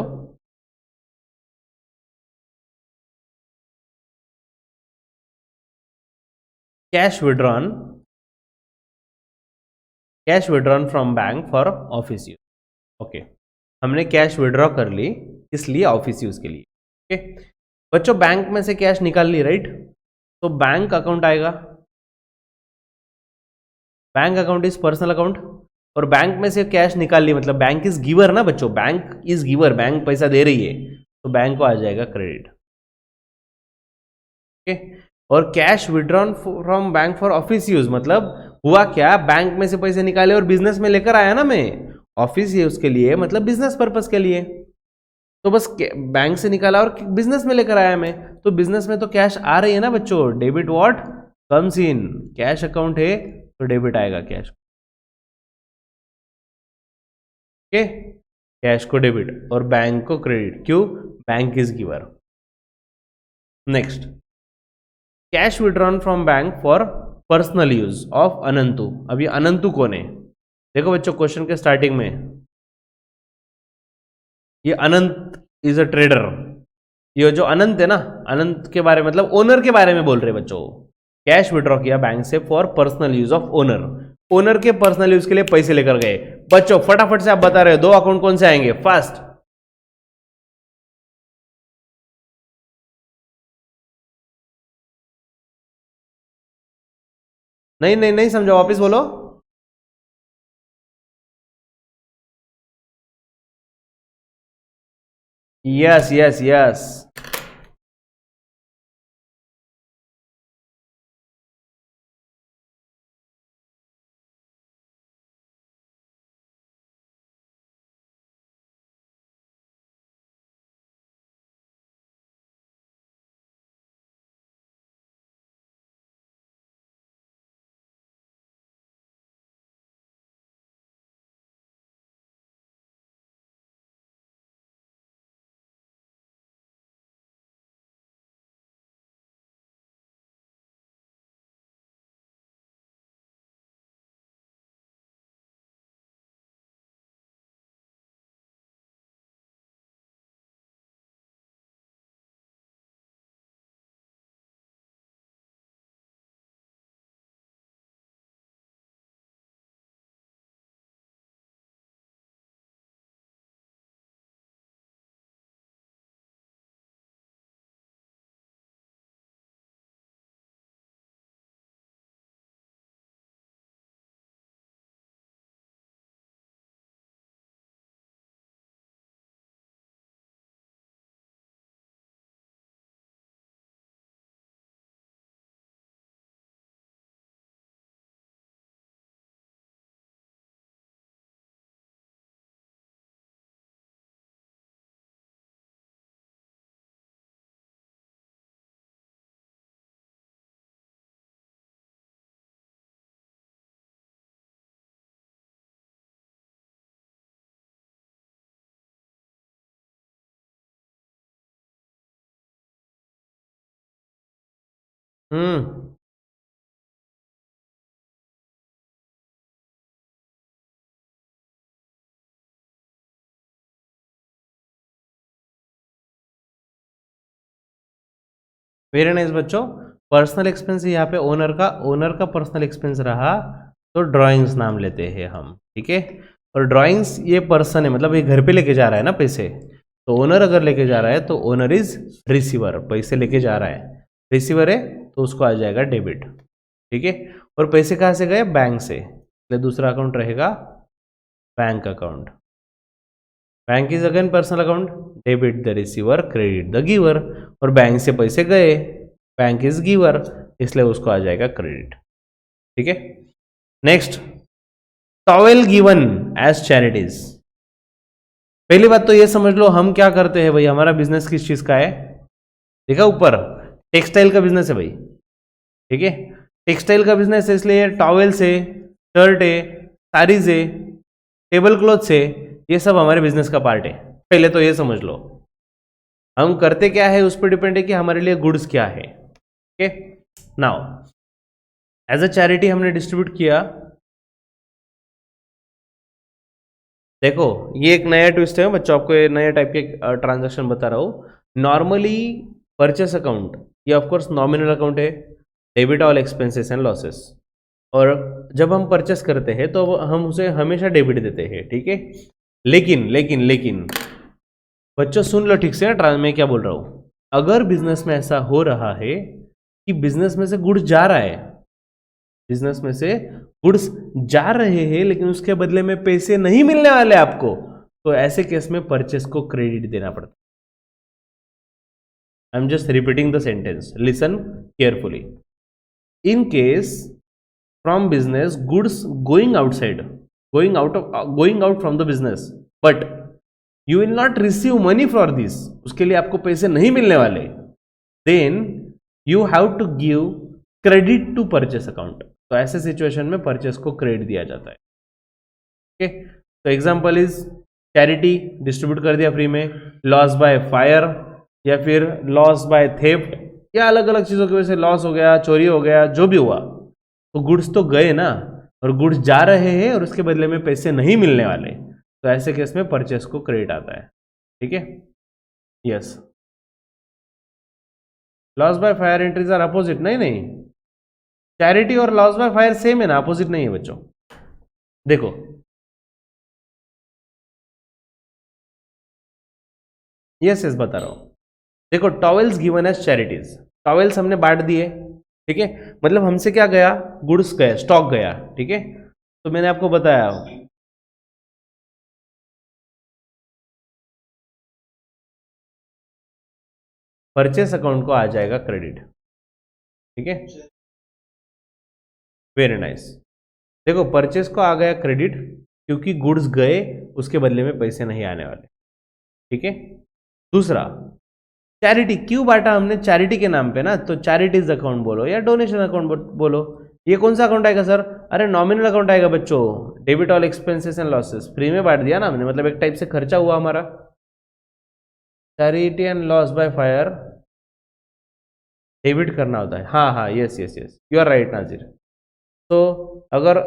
cash withdrawn, cash withdrawn from bank for office use, okay, हमने कैश विड्रॉ कर ली, इसलिए ऑफिस यूज के लिए, ओके। बच्चों बैंक में से कैश निकाल ली, राइट, तो बैंक अकाउंट आएगा, bank account is personal account, और बैंक में से कैश निकाल ली, मतलब बैंक इज गिवर ना बच्चों, बैंक इज गिवर, बैंक पैसा दे रही है, तो बैंक को आ जाएगा क्रेडिट, ओके। और cash withdrawn from bank for office use, मतलब हुआ क्या, बैंक में से पैसे निकाले और बिजनेस में लेकर आया ना मैं, ऑफिस यूज के लिए, मतलब बिजनेस पर्पज के लिए, तो बस बैंक से निकाला और बिजनेस में लेकर आया मैं, तो बिजनेस में तो कैश आ रही है ना बच्चों, debit what comes in, cash account है तो डेबिट आएगा कैश, ओके, कैश को डेबिट और बैंक को क्रेडिट, क्यों, bank is giver. Next cash withdrawn from bank for personal use of Ananthu, अब ये अनंतु कौन है, देखो बच्चों क्वेश्चन के स्टार्टिंग में, ये अनंत इज अ ट्रेडर, ये जो अनंत है ना, अनंत के बारे में मतलब ओनर के बारे में बोल रहे बच्चों, कैश विड्रॉ किया बैंक से for personal use of owner, owner के पर्सनल यूज के लिए पैसे लेकर गए, बच्चों फटाफट से आप बता रहे हो 2 अकाउंट कौन से आएंगे, फर्स्ट, नहीं नहीं नहीं समझो, वापिस बोलो, यस यस यस, हम्म वेरी नाइस बच्चों। पर्सनल एक्सपेंस यहाँ पे ओनर का पर्सनल एक्सपेंस रहा, तो ड्राइंग्स नाम लेते हैं हम, ठीक है। और ड्राइंग्स ये पर्सन है, मतलब ये घर पे लेके जा रहा है ना पैसे, तो ओनर अगर लेके जा रहा है तो ओनर इज रिसीवर, पैसे लेके जा रहा है, रिसीवर है तो उसको आ जाएगा डेबिट, ठीक है। और पैसे कहाँ से गए? बैंक से, इसलिए दूसरा अकाउंट रहेगा bank account. Bank is again personal account, debit the receiver, credit the giver, और बैंक से पैसे गए, बैंक इज गिवर, इसलिए उसको आ जाएगा क्रेडिट, ठीक है। Next, towel given as charities. पहली बात तो ये समझ लो हम क्या करते हैं भाई, हमारा बिजनेस किस चीज का है, देखा ऊपर, टेक्सटाइल का बिजनेस है भाई, ठीक है। टेक्सटाइल का बिजनेस है, इसलिए टॉवेल से, शर्ट है, साड़ीज है, टेबल क्लॉथ से, ये सब हमारे बिजनेस का पार्ट है। पहले तो ये समझ लो हम करते क्या है उस पर डिपेंड है कि हमारे लिए गुड्स क्या है, okay. Now as a charity हमने डिस्ट्रीब्यूट किया। देखो ये एक नया ट्विस्ट है बच्चों, आपको ये नया टाइप के ट्रांजैक्शन बता रहा हूँ। नॉर्मली परचेस अकाउंट ये ऑफकोर्स नॉमिनल अकाउंट है, debit all expenses and losses, और जब हम परचेस करते हैं तो हम उसे हमेशा डेबिट देते हैं, ठीक है। लेकिन लेकिन लेकिन बच्चों सुन लो ठीक से ना, मैं क्या बोल रहा हूँ। अगर बिजनेस में ऐसा हो रहा है कि बिजनेस में से गुड्स जा रहा है, बिजनेस में से गुड्स जा रहे हैं लेकिन उसके बदले में पैसे नहीं मिलने वाले आपको, तो ऐसे केस में परचेस को क्रेडिट देना पड़ता है। I am just repeating the sentence, listen carefully. In case from business goods going outside, going out from the business, but you will not receive money for this, उसके लिए आपको पैसे नहीं मिलने वाले, then you have to give credit to purchase account. तो ऐसे सिचुएशन में परचेस को क्रेडिट दिया जाता है, ओके। तो एग्जांपल इज चैरिटी, डिस्ट्रीब्यूट कर दिया फ्री में, लॉस बाय फायर या फिर लॉस बाय थेफ्ट, या अलग अलग चीजों की वजह से लॉस हो गया, चोरी हो गया, जो भी हुआ, तो गुड्स तो गए ना, और गुड्स जा रहे हैं और उसके बदले में पैसे नहीं मिलने वाले, तो ऐसे केस में परचेस को क्रेडिट आता है, ठीक है। Yes, loss by fire entries are opposite, नहीं नहीं, चैरिटी और लॉस बाय फायर सेम है ना, अपोजिट नहीं है बच्चों। देखो यस यस बता रहा हूं, देखो टॉवेल्स गिवन एज चैरिटीज, टॉवेल्स हमने बांट दिए, ठीक है, मतलब हमसे क्या गया, गुड्स गए, स्टॉक गया, ठीक है। तो मैंने आपको बताया परचेस अकाउंट को आ जाएगा क्रेडिट, ठीक है। Very nice. देखो परचेस को आ गया क्रेडिट क्योंकि गुड्स गए, उसके बदले में पैसे नहीं आने वाले, ठीक है। दूसरा, चैरिटी क्यों बांटा हमने, चैरिटी के नाम पे ना, तो चैरिटीज अकाउंट बोलो या डोनेशन अकाउंट बोलो। ये कौन सा अकाउंट आएगा सर? अरे नॉमिनल अकाउंट आएगा बच्चों, debit all expenses and losses, free में बांट दिया ना हमने, मतलब एक टाइप से खर्चा हुआ हमारा। Charity and loss by fire debit करना होता है, हाँ हाँ, yes yes yes, you are right Nazir. तो अगर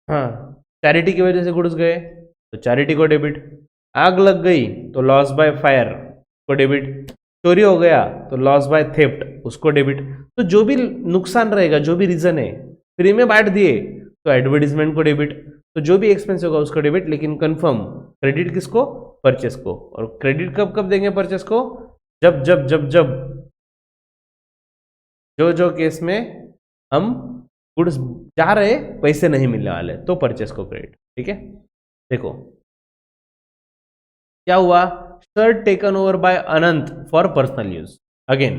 हाँ चैरिटी की वजह से गुड्स गए तो चैरिटी को डेबिट, आग लग गई तो लॉस बाय फायर को डेबिट, चोरी हो गया तो लॉस बाय थेफ्ट उसको डेबिट। तो जो भी नुकसान रहेगा, जो भी रीजन है, फ्री में बांट दिए तो एडवर्टीजमेंट को डेबिट, तो जो भी एक्सपेंस होगा उसको डेबिट, लेकिन कंफर्म क्रेडिट किसको? परचेस को। और क्रेडिट कब कब देंगे परचेस को? जब जब जब जब जो जो केस में हम गुड्स जा रहे पैसे नहीं मिलने वाले, तो परचेस को क्रेडिट, ठीक है। देखो क्या हुआ, shirt taken over by Anant for personal use. Again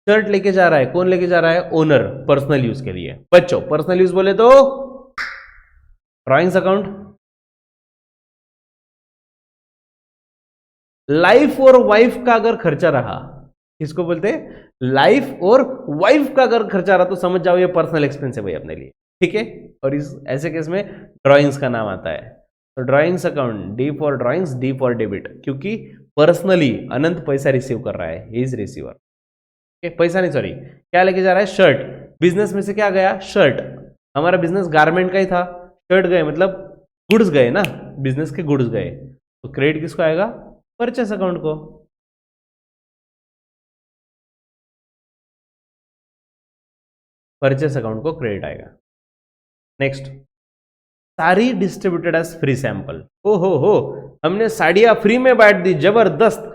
shirt लेके जा रहा है, कौन लेके जा रहा है? ओनर, पर्सनल यूज के लिए। बच्चों पर्सनल यूज बोले तो ड्राइंग्स अकाउंट, लाइफ और वाइफ का अगर खर्चा रहा, किसको बोलते हैं? लाइफ और वाइफ का अगर खर्चा रहा तो समझ जाओ ये पर्सनल एक्सपेंस है भाई अपने लिए, ठीक है। और इस ऐसे केस में ड्राइंग्स का नाम आता है, तो drawings account, D for drawings, D for debit, क्योंकि पर्सनली अनंत पैसा रिसीव कर रहा है, ही इज रिसीवर, पैसा नहीं, सॉरी, क्या लेके जा रहा है? शर्ट, बिजनेस में से क्या गया, शर्ट, हमारा बिजनेस गारमेंट का ही था, शर्ट गए मतलब गुड्स गए ना, बिजनेस के गुड्स गए, तो क्रेडिट किसको आएगा, परचेस अकाउंट को। परचेस अकाउंट को क्रेडिट आएगा। Next, sari distributed as free sample. ओ हो, हमने साड़ियां फ्री में बांट दी, जबरदस्त।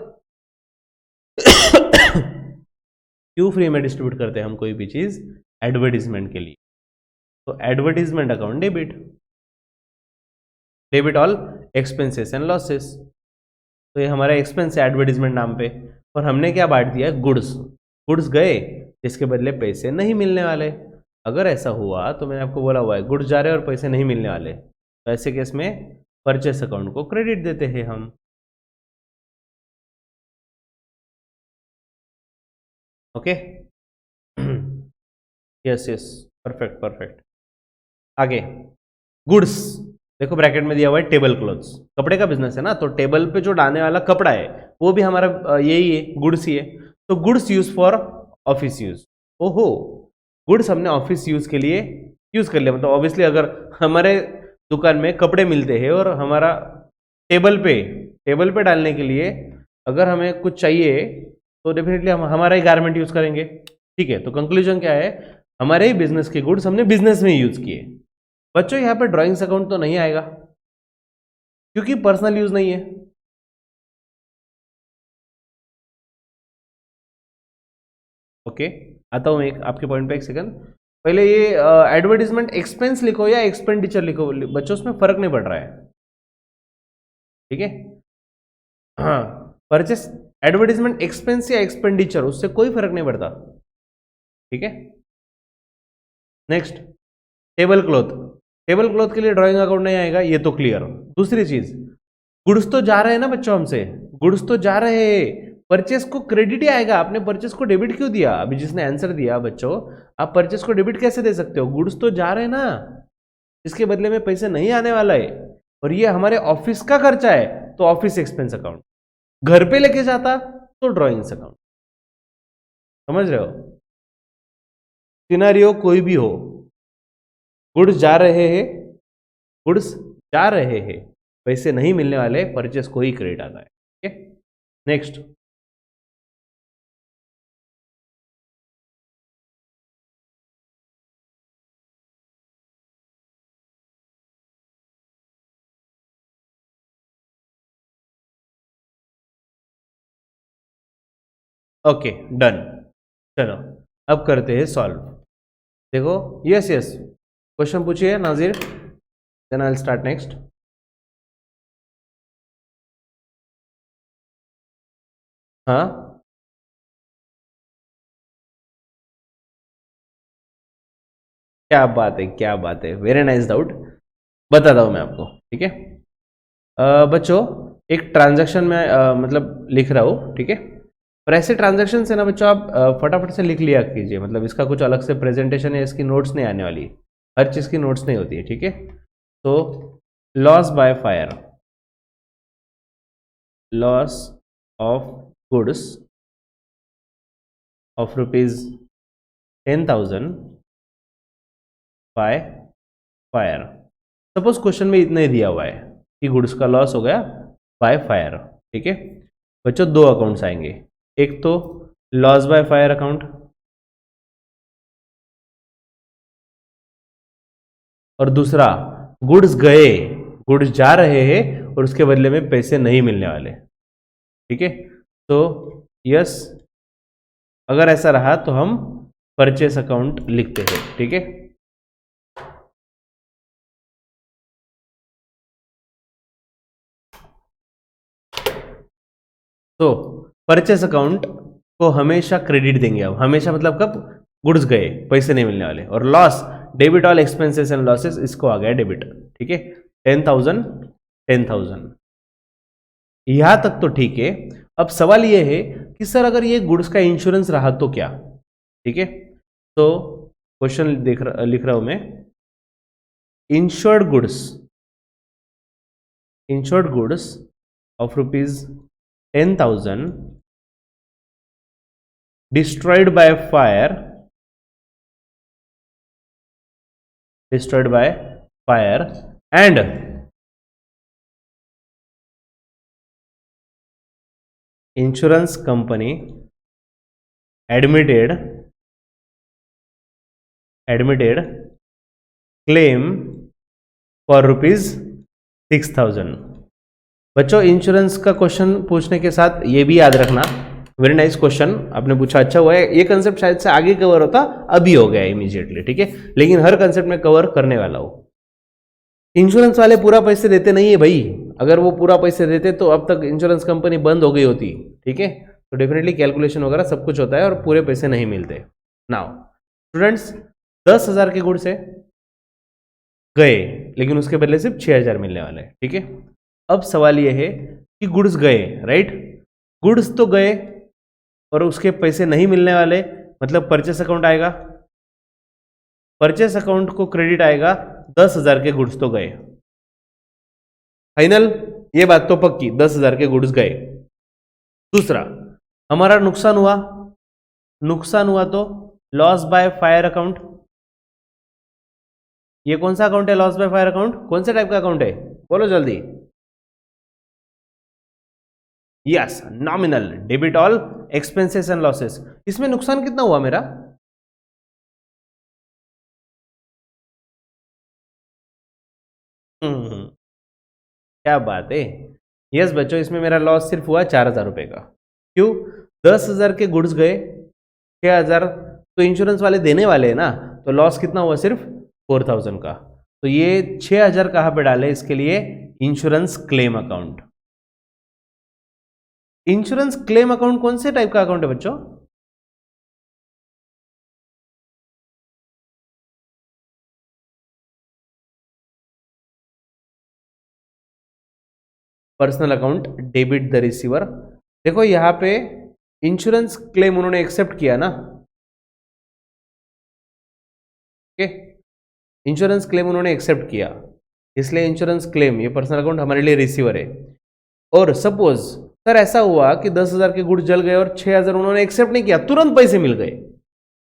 क्यों फ्री में डिस्ट्रीब्यूट करते हैं हम कोई भी चीज, एडवर्टीजमेंट के लिए, तो advertisement account debit, debit all expenses and losses, तो ये हमारा एक्सपेंस है एडवर्टीजमेंट नाम पे, और हमने क्या बांट दिया, गुड्स, गुड्स गए इसके बदले पैसे नहीं मिलने वाले। अगर ऐसा हुआ तो मैंने आपको बोला हुआ है गुड्स जा रहे हैं और पैसे नहीं मिलने वाले, तो ऐसे केस में परचेस अकाउंट को क्रेडिट देते हैं हम। Okay, yes yes, perfect perfect. आगे, गुड्स, देखो ब्रैकेट में दिया हुआ है टेबल क्लॉथ्स, कपड़े का बिजनेस है ना, तो टेबल पे जो डालने वाला कपड़ा है वो भी हमारा यही है, गुड्स ही है, तो goods use for office use. ओहो, गुड्स हमने ऑफिस यूज के लिए यूज कर लिया, मतलब ऑब्वियसली अगर हमारे दुकान में कपड़े मिलते हैं और हमारा टेबल पे डालने के लिए अगर हमें कुछ चाहिए तो डेफिनेटली हम हमारा ही गारमेंट यूज करेंगे। ठीक है, तो कंक्लूजन क्या है, हमारे ही बिजनेस के गुड्स हमने बिजनेस में यूज किए। बच्चों यहाँ पे ड्राइंग्स अकाउंट तो नहीं आएगा क्योंकि पर्सनल यूज नहीं है। ओके, आता हूं एक आपके पॉइंट पे, एक सेकंड पहले ये एडवर्टीजमेंट एक्सपेंस लिखो या एक्सपेंडिचर लिखो, बच्चों उसमें फर्क नहीं पड़ रहा है। ठीक है, हाँ, परचेस एडवर्टीजमेंट एक्सपेंस या एक्सपेंडिचर उससे कोई फर्क नहीं पड़ता। ठीक है, next, table cloth, table cloth के लिए ड्राइंग अकाउंट नहीं आएगा, ये तो क्लियर। दूसरी चीज, गुड्स तो जा रहे हैं ना बच्चों हमसे, गुड्स तो जा रहे हैं, परचेस को क्रेडिट ही आएगा। आपने परचेस को डेबिट क्यों दिया, अभी जिसने आंसर दिया बच्चों, आप परचेस को डेबिट कैसे दे सकते हो, गुड्स तो जा रहे हैं ना, इसके बदले में पैसे नहीं आने वाला है, और ये हमारे ऑफिस का खर्चा है, तो ऑफिस एक्सपेंस अकाउंट। घर पे लेके जाता तो ड्राइंग्स अकाउंट। समझ रहे हो, सिनेरियो कोई भी हो, गुड्स जा रहे हैं, गुड्स जा रहे हैं, पैसे नहीं मिलने वाले, परचेस को ही क्रेडिट आता है। ठीक है, नेक्स्ट, ओके डन। चलो अब करते हैं सॉल्व। देखो, यस यस, क्वेश्चन पूछिए Nazir, then I will start next. हाँ, क्या बात है, क्या बात है, वेरी नाइस डाउट, बताता हूं मैं आपको। ठीक है, बच्चों एक ट्रांजैक्शन में मतलब लिख रहा हूं, ठीक है, और ऐसे ट्रांजैक्शन से ना बच्चों आप फटाफट से लिख लिया कीजिए, मतलब इसका कुछ अलग से प्रेजेंटेशन या इसकी नोट्स नहीं आने वाली, हर चीज़ की नोट्स नहीं होती है। ठीक है, तो loss by fire, loss of goods of ₹10,000 by fire. Suppose question में इतना ही दिया हुआ है कि गुड्स का लॉस हो गया बाय फायर। ठीक है बच्चों, दो अकाउंट्स आएंगे, एक तो लॉस बाय फायर अकाउंट और दूसरा गुड्स गए, गुड्स जा रहे हैं और उसके बदले में पैसे नहीं मिलने वाले। ठीक है, तो यस, अगर ऐसा रहा तो हम परचेस अकाउंट लिखते हैं। ठीक है, तो परचेस अकाउंट को हमेशा क्रेडिट देंगे, अब हमेशा मतलब कब, गुड्स गए पैसे नहीं मिलने वाले, और loss debit all expenses and losses, इसको आ गया डेबिट। ठीक है, 10,000 10,000, यहां तक तो ठीक है। अब सवाल यह है कि सर अगर ये गुड्स का इंश्योरेंस रहा तो क्या। ठीक है, तो क्वेश्चन लिख रहा हूं मैं, insured goods of ₹10,000 destroyed by fire destroyed by fire, and insurance company admitted claim for ₹6,000। बच्चों इंश्योरेंस का क्वेश्चन पूछने के साथ ये भी याद रखना, वेरी नाइस क्वेश्चन आपने पूछा, अच्छा हुआ है। ये कंसेप्ट शायद से आगे कवर होता, अभी हो गया इमीडिएटली, ठीक है, लेकिन हर कंसेप्ट में कवर करने वाला हो। इंश्योरेंस वाले पूरा पैसे देते नहीं है भाई, अगर वो पूरा पैसे देते तो अब तक इंश्योरेंस कंपनी बंद हो गई होती, ठीक है। तो डेफिनेटली कैलकुलेशन वगैरह सब कुछ होता है और पूरे पैसे नहीं मिलते। नाउ स्टूडेंट्स 10,000 के गुड्स से गए, लेकिन उसके बदले सिर्फ 6,000 मिलने वाले, ठीक है। अब सवाल ये है कि गुड्स गए, राइट, गुड्स तो गए और उसके पैसे नहीं मिलने वाले, मतलब परचेस अकाउंट आएगा, परचेस अकाउंट को क्रेडिट आएगा, 10,000 के गुड्स तो गए, फाइनल, ये बात तो पक्की, 10,000 के गुड्स गए। दूसरा, हमारा नुकसान हुआ तो लॉस बाय फायर अकाउंट। ये कौन सा अकाउंट है लॉस बाय फायर अकाउंट, कौन से टाइप का अकाउंट है, बोलो जल्दी। Yes, nominal, debit all expenses and losses. इसमें नुकसान कितना हुआ मेरा, क्या बात है। यस बच्चों, इसमें मेरा लॉस सिर्फ हुआ 4,000 रुपए का। क्यों, 10,000 के गुड्स गए, 6,000 तो इंश्योरेंस वाले देने वाले हैं ना, तो लॉस कितना हुआ, सिर्फ 4,000 का। तो ये 6,000 कहां पे डाले, इसके लिए insurance claim account. Insurance claim account कौन से टाइप का अकाउंट है बच्चों, personal account, debit the receiver. देखो यहां पे इंश्योरेंस क्लेम उन्होंने एक्सेप्ट किया ना, ओके, इंश्योरेंस क्लेम उन्होंने एक्सेप्ट किया, इसलिए इंश्योरेंस क्लेम, ये पर्सनल अकाउंट हमारे लिए रिसीवर है। और सपोज सर ऐसा हुआ कि 10,000 के गुड्स जल गए और 6,000 उन्होंने एक्सेप्ट नहीं किया, तुरंत पैसे मिल गए,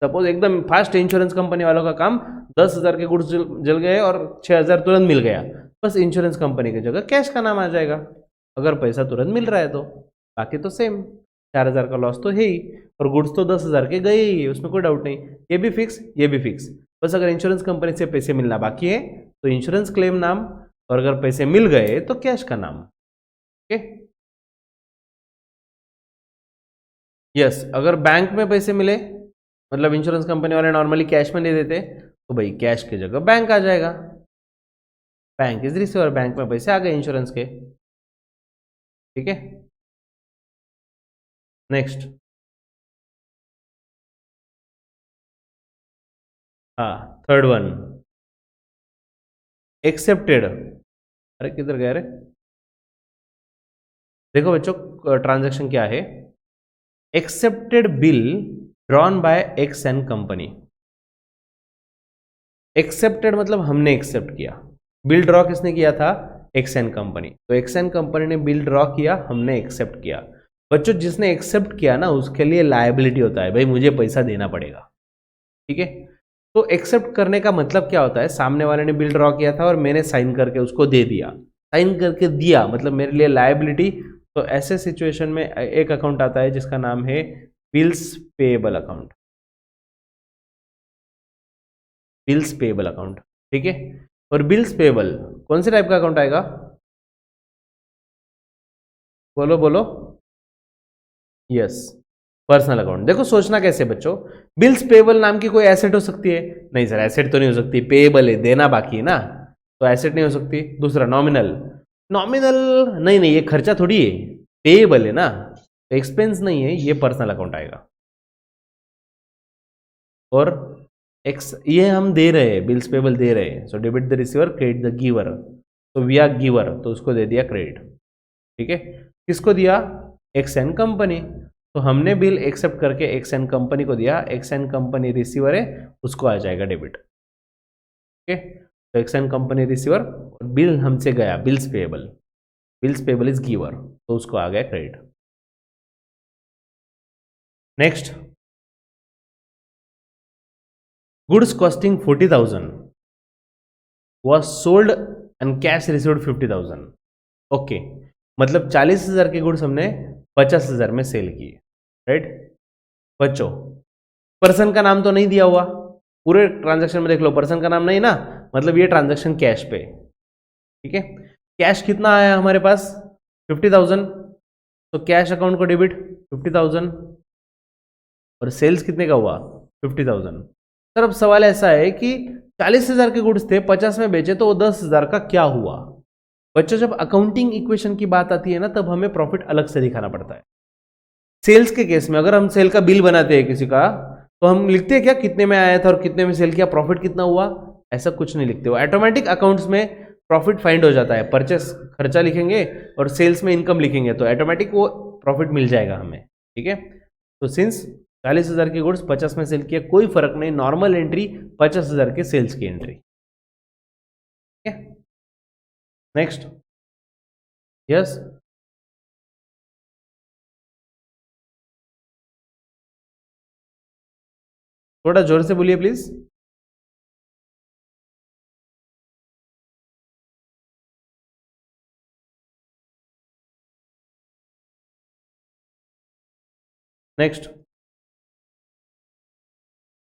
सपोज एकदम फास्ट इंश्योरेंस कंपनी वालों का काम, 10,000 के गुड्स जल गए और 6,000 तुरंत मिल गया, बस इंश्योरेंस कंपनी की जगह कैश का नाम आ जाएगा, अगर पैसा तुरंत मिल रहा है तो। बाकी तो सेम, 4,000 का लॉस तो है ही, और गुड्स तो 10,000 के गए ही, उसमें कोई डाउट नहीं, ये भी फिक्स, ये भी फिक्स। बस अगर इंश्योरेंस कंपनी से पैसे मिलना बाकी है तो इंश्योरेंस क्लेम नाम, और अगर पैसे मिल गए तो कैश का नाम, ओके। यस, अगर बैंक में पैसे मिले, मतलब इंश्योरेंस कंपनी वाले नॉर्मली कैश में नहीं देते, तो भाई कैश की जगह बैंक आ जाएगा, बैंक इज रिसीवर, बैंक में पैसे आ गए इंश्योरेंस के, ठीक है। नेक्स्ट, हाँ थर्ड वन, एक्सेप्टेड, अरे किधर गए रे, देखो बच्चों ट्रांजैक्शन क्या है, accepted bill drawn by x and company. Accepted मतलब हमने एक्सेप्ट किया, बिल ड्रॉ किसने किया था, एक्स एंड कंपनी, तो एक्स एंड कंपनी ने बिल ड्रॉ किया, हमने एक्सेप्ट किया। बच्चों जिसने एक्सेप्ट किया ना, उसके लिए लायबिलिटी होता है, भाई मुझे पैसा देना पड़ेगा, ठीक है। तो एक्सेप्ट करने का मतलब क्या होता है, सामने वाले ने बिल ड्रॉ किया था और मैंने साइन करके उसको दे दिया, साइन करके दिया मतलब मेरे लिए लायबिलिटी। तो ऐसे सिचुएशन में एक अकाउंट आता है जिसका नाम है bills payable account, bills payable account, ठीक है। और बिल्स पेएबल कौन से टाइप का अकाउंट आएगा, बोलो बोलो, यस, पर्सनल अकाउंट। देखो सोचना कैसे बच्चों, बिल्स पेएबल नाम की कोई एसेट हो सकती है, नहीं सर एसेट तो नहीं हो सकती, पेएबल है, देना बाकी है ना, तो एसेट नहीं हो सकती। दूसरा नॉमिनल, नॉमिनल नहीं नहीं, ये खर्चा थोड़ी है, पेएबल है ना, तो एक्सपेंस नहीं है, ये पर्सनल अकाउंट आएगा। और एक्स ये हम दे रहे हैं, बिल्स पेबल दे रहे हैं, so debit the receiver, credit the giver, तो वी आर गिवर, तो उसको दे दिया क्रेडिट, ठीक है। किसको दिया, एक्स एन कंपनी, तो हमने बिल एक्सेप्ट करके एक्स एन कंपनी को दिया, एक्स एन कंपनी रिसीवर है, उसको आ जाएगा डेबिट, ठीक है। तो एक्स एन कंपनी रिसीवर, और बिल हमसे गया बिल्स पेबल इज गिवर, तो उसको आ गया credit. Next, goods costing 40,000, was sold and cash received 50,000. Okay, मतलब 40,000 के गुड्स हमने 50,000 में सेल किए. राइट बच्चों, पर्सन का नाम तो नहीं दिया हुआ पूरे ट्रांजैक्शन में, देख लो पर्सन का नाम नहीं ना, मतलब ये ट्रांजैक्शन कैश पे. ठीक है, कैश कितना आया हमारे पास 50,000, तो कैश अकाउंट को डेबिट 50,000 और सेल्स कितने का हुआ 50,000. सर अब सवाल ऐसा है कि 40,000 के गुड्स थे, 50 में बेचे, तो वो 10,000 का क्या हुआ. बच्चों जब अकाउंटिंग इक्वेशन की बात आती है ना, तब हमें प्रॉफिट अलग से दिखाना पड़ता है. सेल्स के केस में अगर हम सेल का बिल बनाते हैं किसी का, तो हम लिखते हैं क्या कितने में आया था और कितने में सेल किया, प्रॉफिट कितना हुआ, ऐसा कुछ नहीं लिखते हो. ऑटोमेटिक अकाउंट्स में प्रॉफिट फाइंड हो जाता है. परचेस खर्चा लिखेंगे और सेल्स में इनकम लिखेंगे, तो ऑटोमेटिक वो प्रॉफिट मिल जाएगा हमें. ठीक है, तो सिंस 40,000 के गुड्स 50 में सेल किया, कोई फर्क नहीं, नॉर्मल एंट्री 50,000 के सेल्स की एंट्री. ठीक है, नेक्स्ट. यस, थोड़ा जोर से बोलिए please. Next,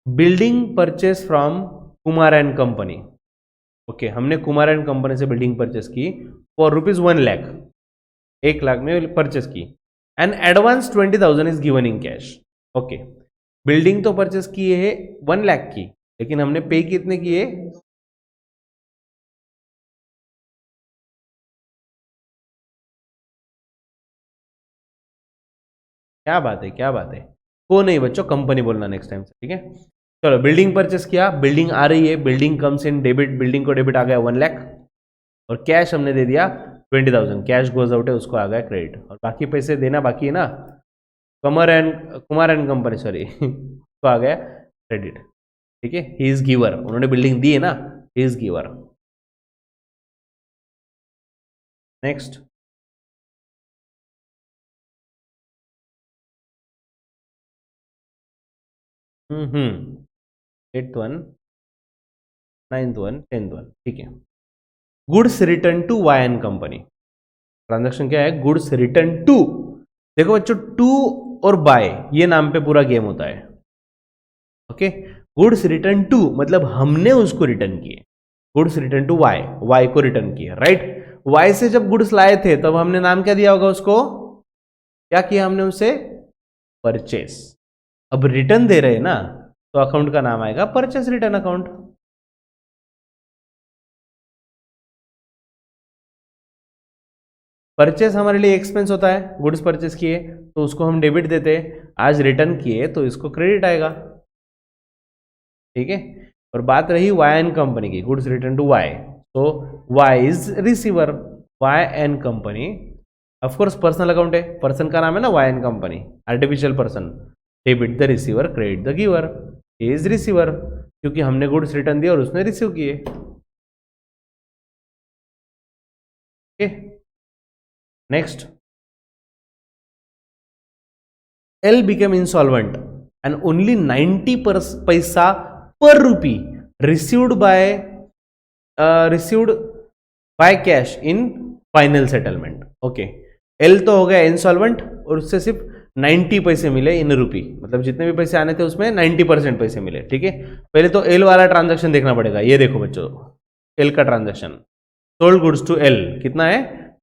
building purchase from Kumar and company. Okay, हमने कुमार एंड कंपनी से बिल्डिंग परचेस की फॉर ₹1,00,000, 1,00,000 में परचेस की, and advance 20,000 is given in cash. Okay, building तो परचेस की है 1,00,000 की, लेकिन हमने पे कितने किए, क्या बात है, क्या बात है. को नहीं बच्चों, कंपनी बोलना नेक्स्ट टाइम से. ठीक है, चलो बिल्डिंग परचेस किया, बिल्डिंग आ रही है, building comes in debit, building को डेबिट आ गया 1,00,000 और कैश हमने दे दिया 20,000, कैश गोज आउट है, उसको आ गया क्रेडिट, और बाकी पैसे देना बाकी है ना, कुमार एंड कंपनी सॉरी तो आ गया क्रेडिट. ठीक है, ही इज गिवर, उन्होंने बिल्डिंग दी है ना, he is giver. Next, eighth one, 9th one, 10th one. ठीक है, goods return to Y N company. Transaction क्या है, गुड्स रिटर्न टू. देखो बच्चों, टू और बाय ये नाम पे पूरा गेम होता है. ओके, गुड्स रिटर्न टू मतलब हमने उसको रिटर्न किए, goods return to Y, Y को रिटर्न किया. राइट, वाई से जब गुड्स लाए थे तब हमने नाम क्या दिया होगा उसको, क्या किया हमने उसे, परचेस. अब रिटर्न दे रहे हैं ना, तो अकाउंट का नाम आएगा परचेस रिटर्न अकाउंट. परचेस हमारे लिए एक्सपेंस होता है, गुड्स परचेस किए तो उसको हम डेबिट देते हैं, आज रिटर्न किए तो इसको क्रेडिट आएगा. ठीक है, और बात रही वाई एन कंपनी की, गुड्स रिटर्न टू वाई, तो Y is receiver, Y N company of course personal account है, पर्सन का नाम है ना Y N company, artificial person, debit the receiver credit the giver, is receiver क्योंकि हमने गुड्स रिटर्न दिया और उसने रिसीव किए. Okay, next, L became insolvent and only 90 paisa per rupee received by cash in final settlement. Okay, L तो हो गया इंसॉल्वेंट और उससे सिर्फ 90 पैसे मिले इन रूपी, मतलब जितने भी पैसे आने थे उसमें 90% पैसे मिले. ठीक है, पहले तो L वाला ट्रांजैक्शन देखना पड़ेगा. ये देखो बच्चों, L का transaction, sold goods to L कितना है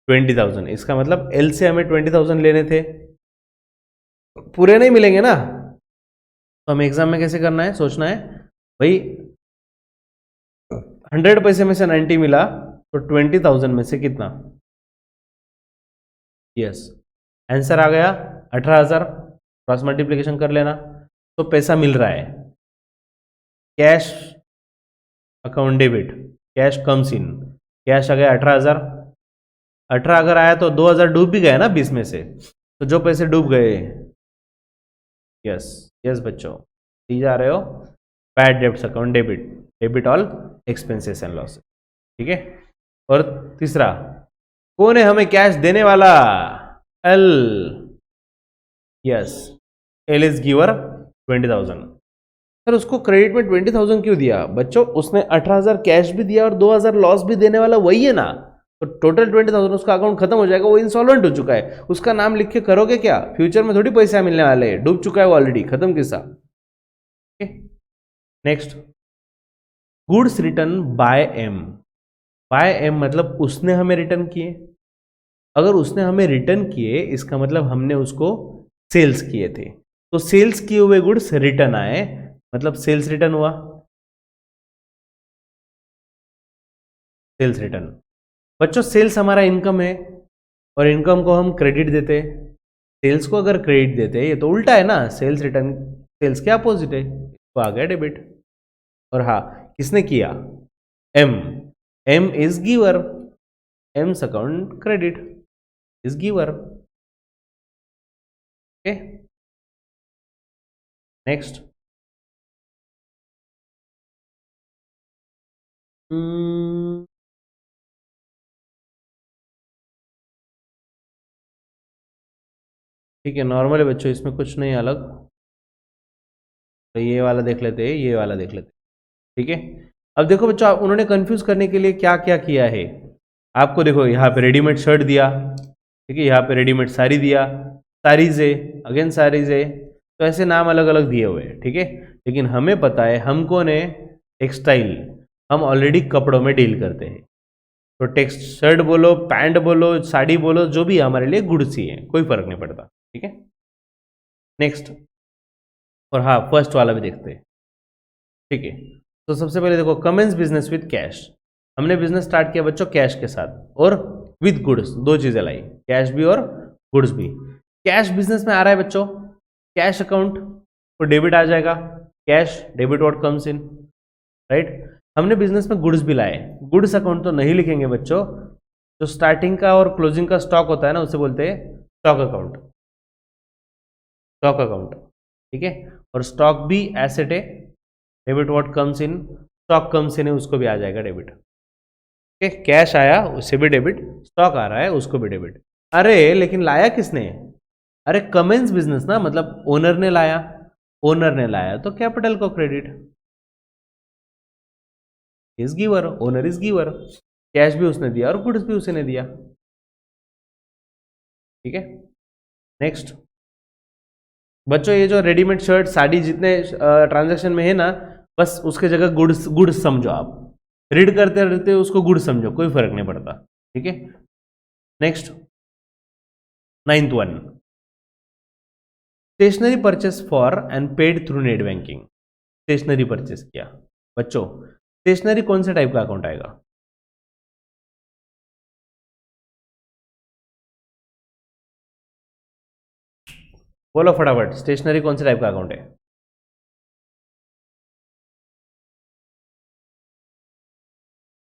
20,000, इसका मतलब L से हमें 20,000 लेने थे, पूरे नहीं मिलेंगे ना, तो हमें एग्जाम में कैसे करना है, सोचना है भाई 100 पैसे में से 90 मिला तो 20,000 में से कितना, यस आंसर आ गया 18,000. क्रॉस मल्टीप्लिकेशन कर लेना, तो पैसा मिल रहा है, cash account debit, cash comes in, cash आ गया 18,000. 18 अगर आया तो 2,000 डूब भी गया ना 20 में से, तो जो पैसे डूब गए, यस यस बच्चों, दी जा रहे हो bad debts account debit, debit all expenses and losses. ठीक है, और तीसरा, कौन है हमें कैश देने वाला, L, yes L is giver 20,000. Sir उसको क्रेडिट में 20,000 क्यों दिया? बच्चों उसने 18,000 कैश भी दिया और 2,000 लॉस भी देने वाला वही है ना, तो टोटल 20,000 उसका अकाउंट खत्म हो जाएगा, वो इंसॉल्वेंट हो चुका है, उसका नाम लिख के करोगे क्या? फ्यूचर में थोड़ी पैसे मिलने वाले हैं, डूब चुका है वो ऑलरेडी, खत्म किस्सा। Next, goods return by M. By M मतलब उसने हमें रिटर्न किए, अगर उसने हमें रिटर्न किए इसका मतलब हमने उसको सेल्स किए थे, तो सेल्स किए हुए गुड्स रिटर्न आए, मतलब सेल्स रिटर्न हुआ, सेल्स रिटर्न। बच्चों सेल्स हमारा इनकम है और इनकम को हम क्रेडिट देते हैं, सेल्स को अगर क्रेडिट देते हैं, ये तो उल्टा है ना, सेल्स रिटर्न, सेल्स के अपोजिट है, तो आ गया डेबिट। और हाँ, किसने किया? M, M is giver, M's account credit is giver. Okay, next, ठीक है, नॉर्मल है बच्चों, इसमें कुछ नहीं अलग, तो ये वाला देख लेते हैं, ये वाला देख लेते हैं, ठीक है। अब देखो बच्चों, उन्होंने कंफ्यूज करने के लिए क्या क्या किया है, आपको देखो यहाँ पे रेडीमेड शर्ट दिया, ठीक है, यहाँ पे रेडीमेड साड़ी दिया, साड़ीज है, अगेन साड़ीज है, तो ऐसे नाम अलग अलग दिए हुए हैं, ठीक है। लेकिन हमें पता है हम कौन है, टेक्सटाइल, हम ऑलरेडी कपड़ों में डील करते हैं, तो टेक्स्ट शर्ट बोलो, पैंट बोलो, साड़ी बोलो, जो भी है हमारे लिए गुड्स ही है, कोई फर्क नहीं पड़ता, ठीक है। नेक्स्ट, और हाँ फर्स्ट वाला भी देखते हैं, ठीक है। तो सबसे पहले देखो, कमेंस बिजनेस विद कैश, हमने बिजनेस स्टार्ट किया बच्चों कैश के साथ और विद गुड्स, दो चीजें लाई, कैश भी और गुड्स भी। कैश बिजनेस में आ रहा है बच्चों, कैश अकाउंट तो डेबिट आ जाएगा, cash debit what comes in, right. हमने बिजनेस में गुड्स भी लाए, गुड्स अकाउंट तो नहीं लिखेंगे बच्चों, जो स्टार्टिंग का और क्लोजिंग का स्टॉक होता है ना, उसे बोलते हैं स्टॉक अकाउंट, स्टॉक अकाउंट, ठीक है। और स्टॉक भी एसेट है, debit what comes in, stock comes in है, उसको भी आ जाएगा डेबिट, ठीक है। कैश आया उससे भी डेबिट, स्टॉक आ रहा है उसको भी डेबिट। अरे लेकिन लाया किसने? अरे कमेंस बिजनेस ना, मतलब ओनर ने लाया, ओनर ने लाया तो कैपिटल को credit, is giver, owner is giver, cash भी उसने दिया और गुड्स भी उसी ने दिया, ठीक है। नेक्स्ट, बच्चों ये जो रेडीमेड शर्ट साड़ी जितने ट्रांजैक्शन में है ना, बस उसके जगह गुड्स, गुड्स समझो आप, रीड करते रहते हो उसको गुड्स समझो, कोई फर्क नहीं पड़ता, ठीक है। Next, ninth one, stationery purchase for and paid through net banking, stationery purchase किया बच्चों, स्टेशनरी कौन से टाइप का अकाउंट आएगा? बोलो फटाफट, स्टेशनरी कौन से टाइप का अकाउंट है?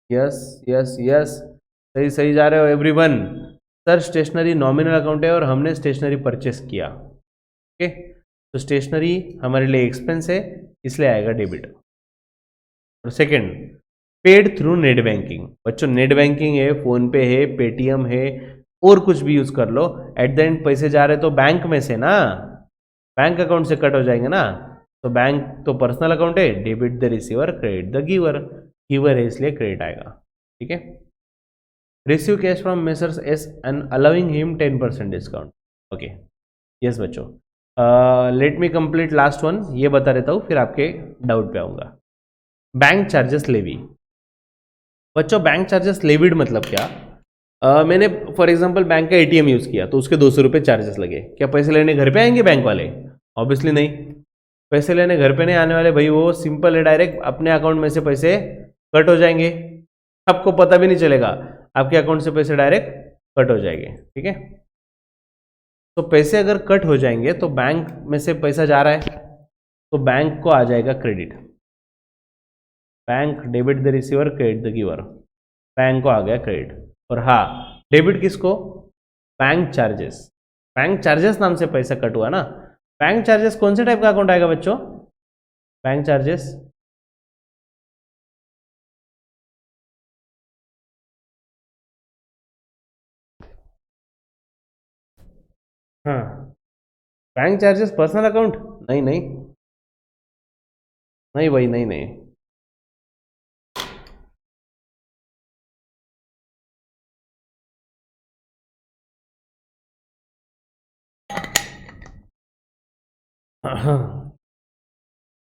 यस यस यस, सही सही जा रहे हो everyone. Sir stationery nominal account है और हमने स्टेशनरी परचेस किया, ओके, तो स्टेशनरी हमारे लिए एक्सपेंस है, इसलिए आएगा डेबिट। और second, paid through net banking, बच्चों नेट बैंकिंग है, फोन पे है, पेटीएम है, और कुछ भी यूज कर लो, एट द एंड पैसे जा रहे तो बैंक में से ना, बैंक अकाउंट से कट हो जाएंगे ना, तो बैंक तो पर्सनल अकाउंट है, debit the receiver credit the giver, giver है इसलिए क्रेडिट आएगा, ठीक है। Receive cash from messrs S and allowing him 10% discount, okay, yes बच्चों। Let me complete last one, ये बता देता हूँ फिर आपके डाउट पे आऊंगा। बैंक चार्जेस लेवी, बच्चों बैंक चार्जेस लेविड मतलब क्या? मैंने फॉर एग्जांपल बैंक का एटीएम यूज किया तो उसके 200 रुपये चार्जेस लगे, क्या पैसे लेने घर पे आएंगे बैंक वाले? ऑब्वियसली नहीं, पैसे लेने घर पे नहीं आने वाले भाई, वो सिंपल है, डायरेक्ट अपने अकाउंट में से पैसे कट हो जाएंगे, आपको पता भी नहीं चलेगा, आपके अकाउंट से पैसे डायरेक्ट कट हो जाएंगे, ठीक है। तो पैसे अगर कट हो जाएंगे तो बैंक में से पैसा जा रहा है, तो बैंक को आ जाएगा credit, bank debit the receiver credit the giver, bank को आ गया क्रेडिट। और हाँ, डेबिट किसको? बैंक चार्जेस, बैंक चार्जेस नाम से पैसा कट हुआ ना, बैंक चार्जेस कौन से टाइप का अकाउंट आएगा बच्चों? बैंक चार्जेस, हाँ, बैंक चार्जेस पर्सनल अकाउंट, नहीं नहीं, नहीं भाई, नहीं नहीं।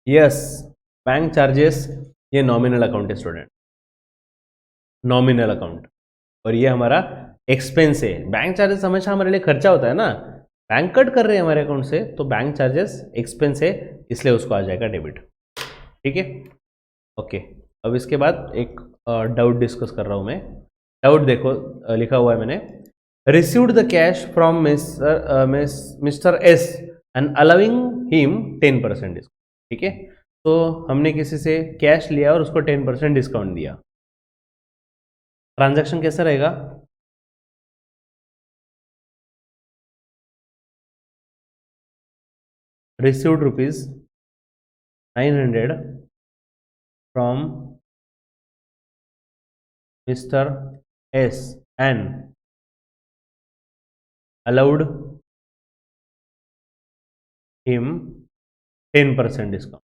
यस, बैंक चार्जेस, ये नॉमिनल अकाउंट है स्टूडेंट, नॉमिनल अकाउंट। और ये हमारा एक्सपेंस है। बैंक चार्जेस हमेशा हमारे लिए खर्चा होता है ना, बैंक कट कर रहे हैं हमारे अकाउंट से, तो बैंक चार्जेस एक्सपेंस है, इसलिए उसको आ जाएगा डेबिट। ठीक है, ओके। अब इसके बाद एक डाउट डिस्कस कर रहा हूं मैं। डाउट देखो, लिखा हुआ है मैंने, received the cash from mister S and allowing him 10% discount. ठीक है, तो हमने किसी से कैश लिया और उसको 10% डिस्काउंट दिया। ट्रांजैक्शन कैसा रहेगा? Received ₹900 from mister S and allowed him 10% discount.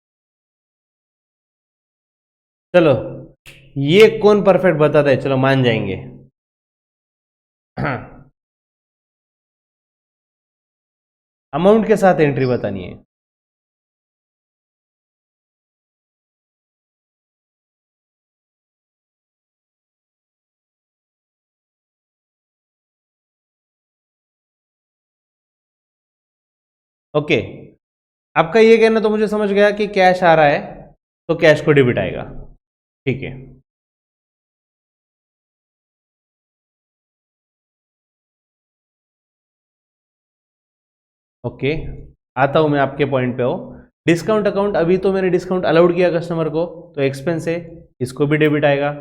चलो, ये कौन परफेक्ट बताता है? चलो मान जाएंगे। अमाउंट के साथ एंट्री बतानी है। ओके, आपका ये कहना तो मुझे समझ गया कि कैश आ रहा है तो कैश को डेबिट आएगा। ठीक है, ओके, आता हूं मैं आपके पॉइंट पे हो। डिस्काउंट अकाउंट, अभी तो मैंने डिस्काउंट अलाउड किया कस्टमर को, तो एक्सपेंस है, इसको भी डेबिट आएगा।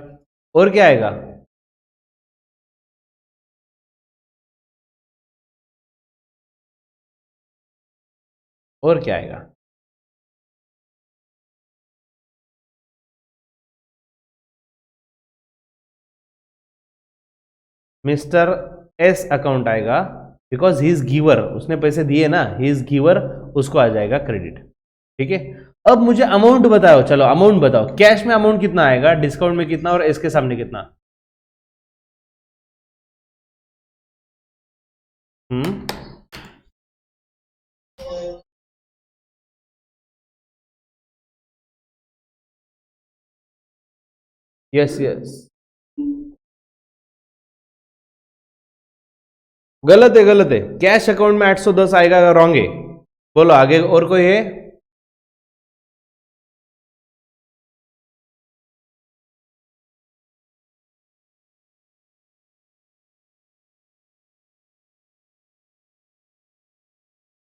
और क्या आएगा? और क्या आएगा? मिस्टर एस अकाउंट आएगा, बिकॉज ही इज गिवर, उसने पैसे दिए ना, ही इज गिवर, उसको आ जाएगा क्रेडिट। ठीक है, अब मुझे अमाउंट बताओ। चलो अमाउंट बताओ, कैश में अमाउंट कितना आएगा, डिस्काउंट में कितना, और इसके सामने कितना? यस यस, गलत है, गलत है। कैश अकाउंट में 810 आएगा, रॉन्ग है। बोलो आगे, और कोई है?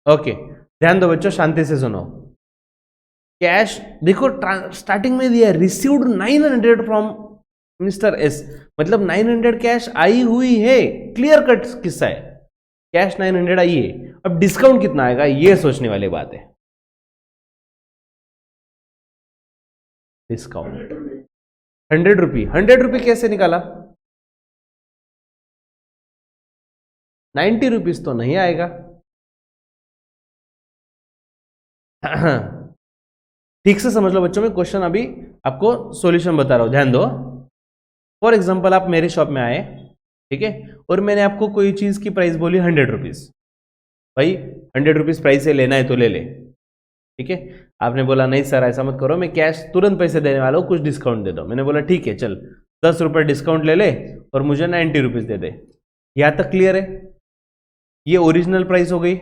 ओके, ध्यान दो बच्चों, शांति से सुनो। कैश देखो, स्टार्टिंग में दिया रिसीव्ड 900 फ्रॉम मिस्टर एस, मतलब 900 कैश आई हुई है, क्लियर कट किस्सा है, कैश 900 आई है। अब डिस्काउंट कितना आएगा, ये सोचने वाली बात है। डिस्काउंट 100 रुपी, 100 रुपी कैसे निकाला? 90 रुपीज तो नहीं आएगा। ठीक से समझ लो बच्चों, में क्वेश्चन अभी आपको सॉल्यूशन बता रहा हूं, ध्यान दो। फॉर एग्जांपल, आप मेरे शॉप में आए, ठीक है, और मैंने आपको कोई चीज की प्राइस बोली 100 रुपीज। भाई 100 रुपीज प्राइस है, लेना है तो ले ले। ठीक है, आपने बोला नहीं सर ऐसा मत करो, मैं कैश तुरंत पैसे देने वाला हूं, कुछ डिस्काउंट दे दो। मैंने बोला ठीक है चल, 10 रुपये डिस्काउंट ले ले और मुझे 90 रुपीज दे दे। यहां तक क्लियर है? ये ओरिजिनल प्राइस हो गई,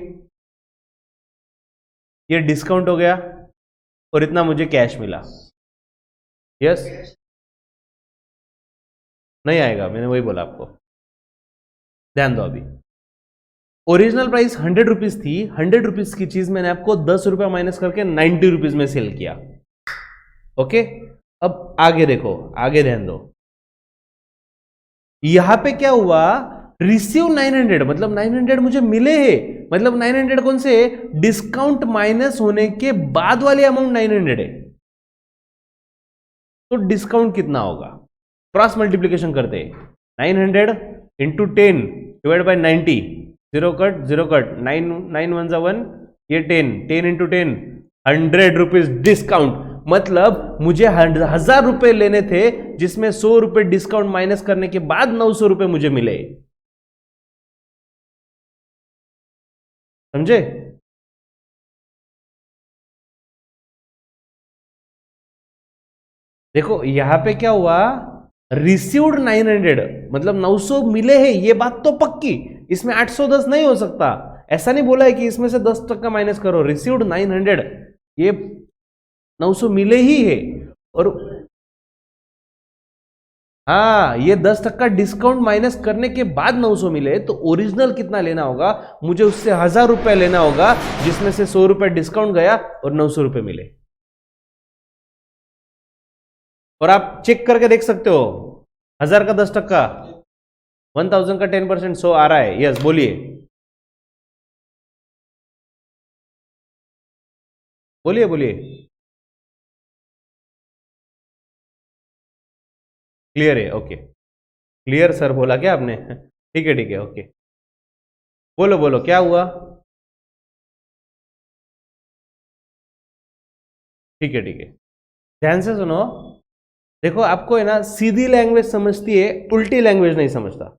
ये डिस्काउंट हो गया, और इतना मुझे कैश मिला। यस, नहीं आएगा, मैंने वही बोला आपको। ध्यान दो, अभी ओरिजिनल प्राइस 100 रुपीज थी, 100 रुपीज की चीज मैंने आपको 10 रुपया माइनस करके 90 रुपीज में सेल किया। ओके, अब आगे देखो, आगे ध्यान दो। यहां पे क्या हुआ, रिसीव 900, मतलब 900 मुझे मिले हैं, मतलब 900 कौन से? डिस्काउंट माइनस होने के बाद वाले अमाउंट 900 है। तो डिस्काउंट कितना होगा? क्रॉस मल्टीप्लीकेशन करते हैं, 900 into 10 divide by 90, zero cut zero cut, 9 9 1 1, ये 10 10 इंटू 10, 100 रुपीज डिस्काउंट। मतलब मुझे 1000 रुपए लेने थे, जिसमें 100 रुपए डिस्काउंट माइनस करने के बाद 900 रुपए मुझे मिले। समझे? देखो यहां पे क्या हुआ, रिसीव्ड 900, मतलब 900 मिले हैं, ये बात तो पक्की, इसमें 810 नहीं हो सकता। ऐसा नहीं बोला है कि इसमें से 10% माइनस करो, रिसीव्ड 900, ये 900 मिले ही है। और हाँ, ये 10% डिस्काउंट माइनस करने के बाद 900 मिले, तो ओरिजिनल कितना लेना होगा, मुझे उससे 1000 रुपए लेना होगा, जिसमें से 100 रुपए डिस्काउंट गया और 900 रुपए मिले। और आप चेक करके देख सकते हो, 1000 का 10%, 1000 का 10%, 100 आ रहा है। यस, बोलिए बोलिए बोलिए। क्लियर है? ओके, क्लियर सर बोला क्या आपने? ठीक है ठीक है, ओके। बोलो बोलो क्या हुआ? ठीक है ठीक है, ध्यान से सुनो। देखो आपको है ना, सीधी लैंग्वेज समझती है, उल्टी लैंग्वेज नहीं समझता।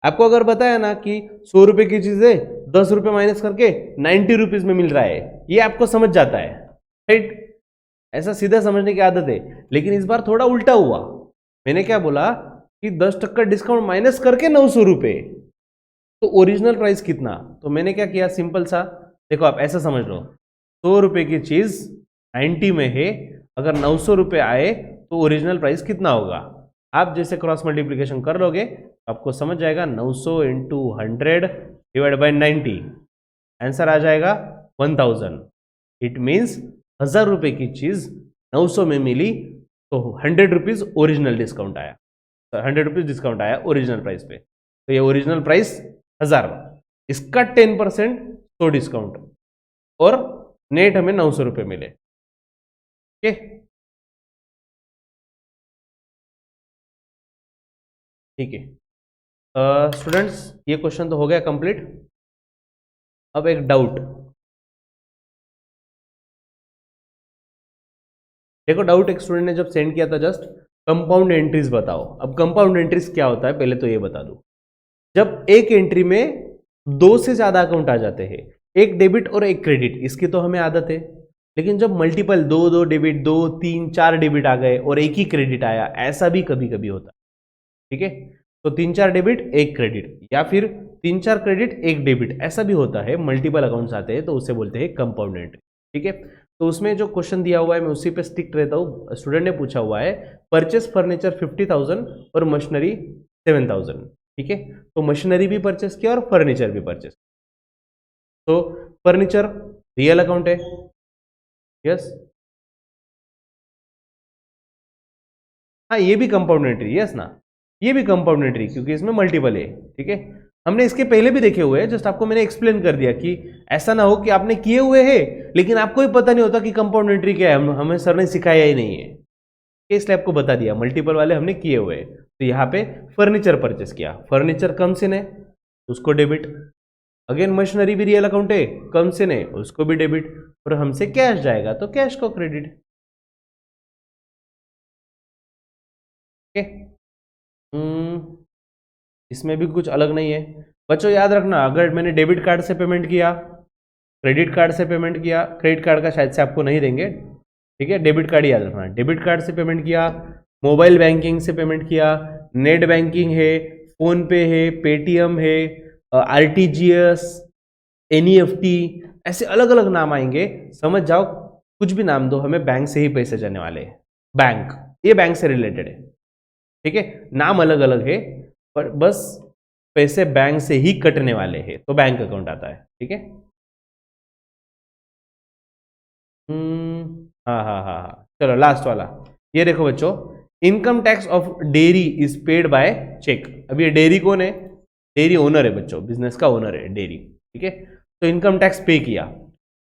आपको अगर बताया ना कि 100 रुपए की चीज है, 10 रुपए माइनस करके 90 रुपीज में मिल रहा है, ये आपको समझ जाता है, राइट? ऐसा सीधा समझने की आदत है। लेकिन इस बार थोड़ा उल्टा हुआ। मैंने क्या बोला कि 10% डिस्काउंट माइनस करके 900 रुपए, तो ओरिजिनल प्राइस कितना? तो मैंने क्या किया, सिंपल सा, देखो आप ऐसा समझ लो, 100 रुपए की चीज 90 में है, अगर 900 रुपए आए तो ओरिजिनल प्राइस कितना होगा? आप जैसे क्रॉस मल्टीप्लीकेशन कर लोगे आपको समझ जाएगा, 900 इंटू 100 डिवाइड बाई 90, आंसर आ जाएगा 1000। इट मीन्स 1000 रुपए की चीज 900 में मिली, तो 100 रुपीज ओरिजिनल डिस्काउंट आया, 100 रुपीज डिस्काउंट आया ओरिजिनल प्राइस पे। तो ये ओरिजिनल प्राइस 1000, इसका 10% 100 डिस्काउंट, और नेट हमें 900 रुपए मिले। ओके, ठीक है स्टूडेंट्स, ये क्वेश्चन तो हो गया कंप्लीट। अब एक डाउट, देखो डाउट एक स्टूडेंट ने जब सेंड किया था जस्ट, कंपाउंड एंट्रीज बताओ। अब कंपाउंड एंट्रीज क्या होता है पहले तो ये बता दूं। जब एक एंट्री में दो से ज्यादा अकाउंट आ जाते हैं, एक डेबिट और एक क्रेडिट, इसकी तो हमें आदत है। लेकिन जब मल्टीपल दो दो डेबिट, दो तीन चार डेबिट आ गए और एक ही क्रेडिट आया, ऐसा भी कभी कभी होता है। ठीक है, तो 3-4 डेबिट एक क्रेडिट, या फिर 3-4 क्रेडिट एक डेबिट, ऐसा भी होता है। मल्टीपल अकाउंट्स आते हैं तो उसे बोलते हैं कंपाउंड एंट्री। ठीक है, तो उसमें जो क्वेश्चन दिया हुआ है मैं उसी पे स्टिक रहता हूँ। स्टूडेंट ने पूछा हुआ है, परचेस फर्नीचर 50,000 और मशीनरी 7,000। ठीक है, तो मशीनरी भी परचेस किया और फर्नीचर भी परचेस। तो फर्नीचर रियल अकाउंट है, यस। हाँ, ये भी कंपाउंड एंट्री, यस ना, ये भी कंपाउंड एंट्री, क्योंकि इसमें मल्टीपल है। ठीक है, हमने इसके पहले भी देखे हुए हैं, जस्ट आपको मैंने एक्सप्लेन कर दिया कि ऐसा ना हो कि आपने किए हुए हैं लेकिन आपको ही पता नहीं होता कि कंपाउंड एंट्री क्या है, हमें सर ने सिखाया ही नहीं है, इसलिए आपको बता दिया। मल्टीपल वाले हमने किए हुए हैं। तो यहाँ पे फर्नीचर परचेस किया, फर्नीचर कम से है उसको डेबिट, अगेन मशीनरी भी रियल अकाउंट है, कम से है उसको भी डेबिट, और हमसे कैश जाएगा तो कैश को क्रेडिट। ओके, इसमें भी कुछ अलग नहीं है। बच्चों याद रखना, अगर मैंने डेबिट कार्ड से पेमेंट किया, क्रेडिट कार्ड से पेमेंट किया, क्रेडिट कार्ड का शायद से आपको नहीं देंगे, ठीक है, डेबिट कार्ड याद रखना। डेबिट कार्ड से पेमेंट किया, मोबाइल बैंकिंग से पेमेंट किया, नेट बैंकिंग है, फोन पे है, पेटीएम है, आरटीजीएस, एनईएफटी, ऐसे अलग अलग नाम आएंगे, समझ जाओ। कुछ भी नाम दो, हमें बैंक से ही पैसे जाने वाले हैं। बैंक, ये बैंक से रिलेटेड है। ठीक है, नाम अलग अलग है पर बस पैसे बैंक से ही कटने वाले हैं, तो बैंक अकाउंट आता है। ठीक है, हाँ हाँ हाँ हाँ, चलो लास्ट वाला, ये देखो बच्चों, income tax of dairy is paid by cheque. अब ये डेयरी कौन है? डेयरी ओनर है बच्चों, बिजनेस का ओनर है डेयरी। ठीक है, तो इनकम टैक्स पे किया,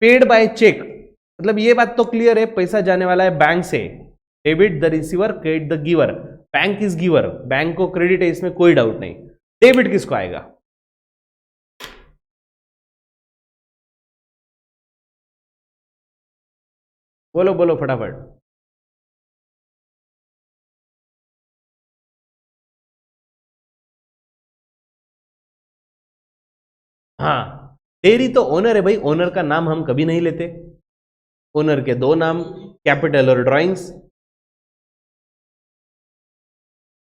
पेड बाय चेक, मतलब ये बात तो क्लियर है, पैसा जाने वाला है बैंक से। Debit the receiver, credit the giver, bank is giver, bank को क्रेडिट है, इसमें कोई डाउट नहीं। डेबिट किसको आएगा? बोलो बोलो फटाफट। हाँ, डेयरी तो ओनर है भाई, ओनर का नाम हम कभी नहीं लेते, ओनर के दो नाम, कैपिटल और ड्राइंग्स।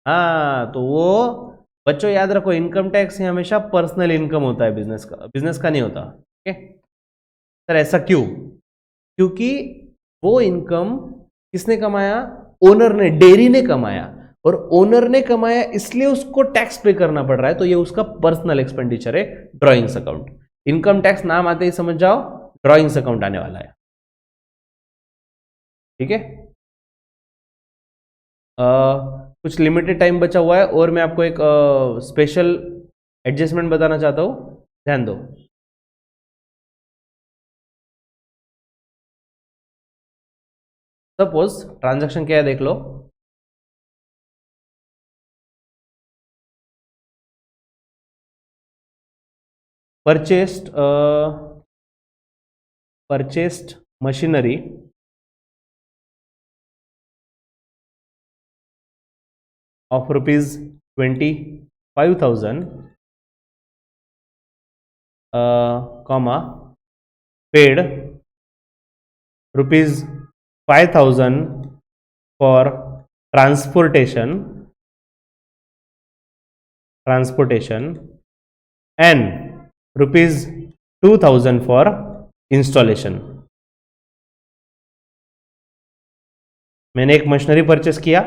हाँ, तो वो बच्चों याद रखो, इनकम टैक्स ही हमेशा पर्सनल इनकम होता है बिजनेस का, बिजनेस का नहीं होता। ओके सर, ऐसा क्यों? क्योंकि वो इनकम किसने कमाया? ओनर ने, डेयरी ने कमाया, और ओनर ने कमाया इसलिए उसको टैक्स पे करना पड़ रहा है, तो ये उसका पर्सनल एक्सपेंडिचर है, ड्रॉइंग्स अकाउंट। इनकम टैक्स नाम आते ही समझ जाओ, ड्रॉइंग्स अकाउंट आने वाला है। ठीक है, कुछ लिमिटेड टाइम बचा हुआ है और मैं आपको एक स्पेशल एडजस्टमेंट बताना चाहता हूं, ध्यान दो। सपोज ट्रांजैक्शन क्या है देख लो, purchased machinery of rupees 25,000, comma, paid rupees 5,000 for transportation and rupees 2,000 for installation। मैंने एक मशीनरी परचेस किया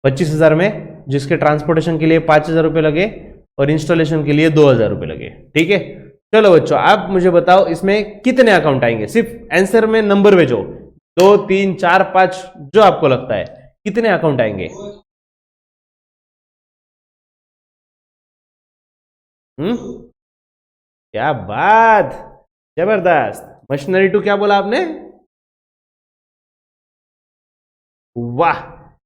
25,000 में, जिसके ट्रांसपोर्टेशन के लिए 5,000 रुपये लगे और इंस्टॉलेशन के लिए 2,000 रुपये लगे। ठीक है, चलो बच्चों आप मुझे बताओ इसमें कितने अकाउंट आएंगे, सिर्फ आंसर में नंबर भेजो, 2, 3, 4, 5 जो आपको लगता है, कितने अकाउंट आएंगे? क्या बात, जबरदस्त। मशीनरी टू क्या बोला आपने? वाह,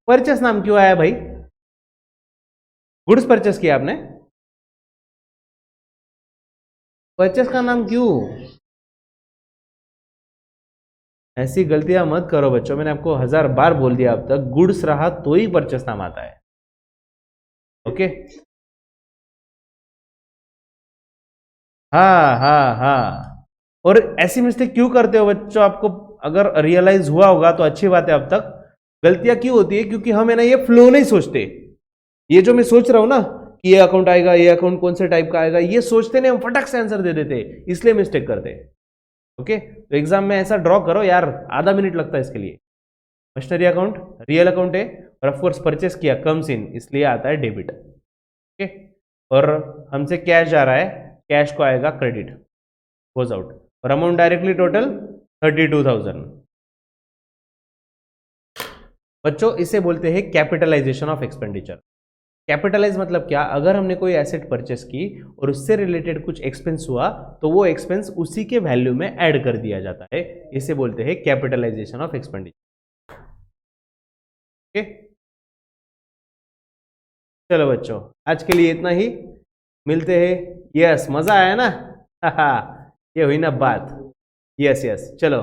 परचेस नाम क्यों आया भाई? गुड्स परचेस किया आपने, परचेस का नाम क्यों? ऐसी गलतियां मत करो बच्चों, मैंने आपको 1000 बार बोल दिया अब तक, गुड्स रहा तो ही परचेस नाम आता है। ओके, हाँ हाँ हाँ। और ऐसी मिस्टेक क्यों करते हो बच्चों? आपको अगर रियलाइज हुआ होगा तो अच्छी बात है। अब तक गलतियां क्यों होती है? क्योंकि हम है ना ये फ्लो नहीं सोचते। ये जो मैं सोच रहा हूं ना कि ये अकाउंट आएगा, ये अकाउंट कौन से टाइप का आएगा, ये सोचते नहीं, हम फटक से आंसर दे देते, इसलिए मिस्टेक करते। ओके, तो एग्जाम में ऐसा ड्रॉ करो यार, आधा मिनट लगता है इसके लिए। मशीनरी अकाउंट रियल अकाउंट है, और ऑफकोर्स परचेस किया कम्स इन, इसलिए आता है डेबिट। ओके, और हमसे कैश जा रहा है, कैश को आएगा क्रेडिट, गोज आउट, और अमाउंट डायरेक्टली टोटल 32,000। बच्चों इसे बोलते हैं कैपिटलाइजेशन ऑफ एक्सपेंडिचर। कैपिटलाइज मतलब क्या? अगर हमने कोई एसेट परचेस की और उससे रिलेटेड कुछ एक्सपेंस हुआ, तो वो एक्सपेंस उसी के वैल्यू में ऐड कर दिया जाता है, इसे बोलते हैं कैपिटलाइजेशन ऑफ एक्सपेंडिचर। ओके, चलो बच्चों आज के लिए इतना ही, मिलते हैं। यस, मजा आया ना? ये हुई ना बात। यस यस, चलो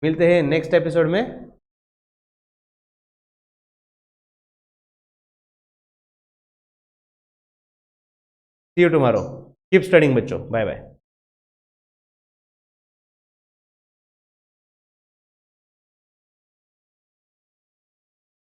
मिलते हैं नेक्स्ट एपिसोड में। सी यू टुमारो, कीप स्टडिंग बच्चों, बाय बाय।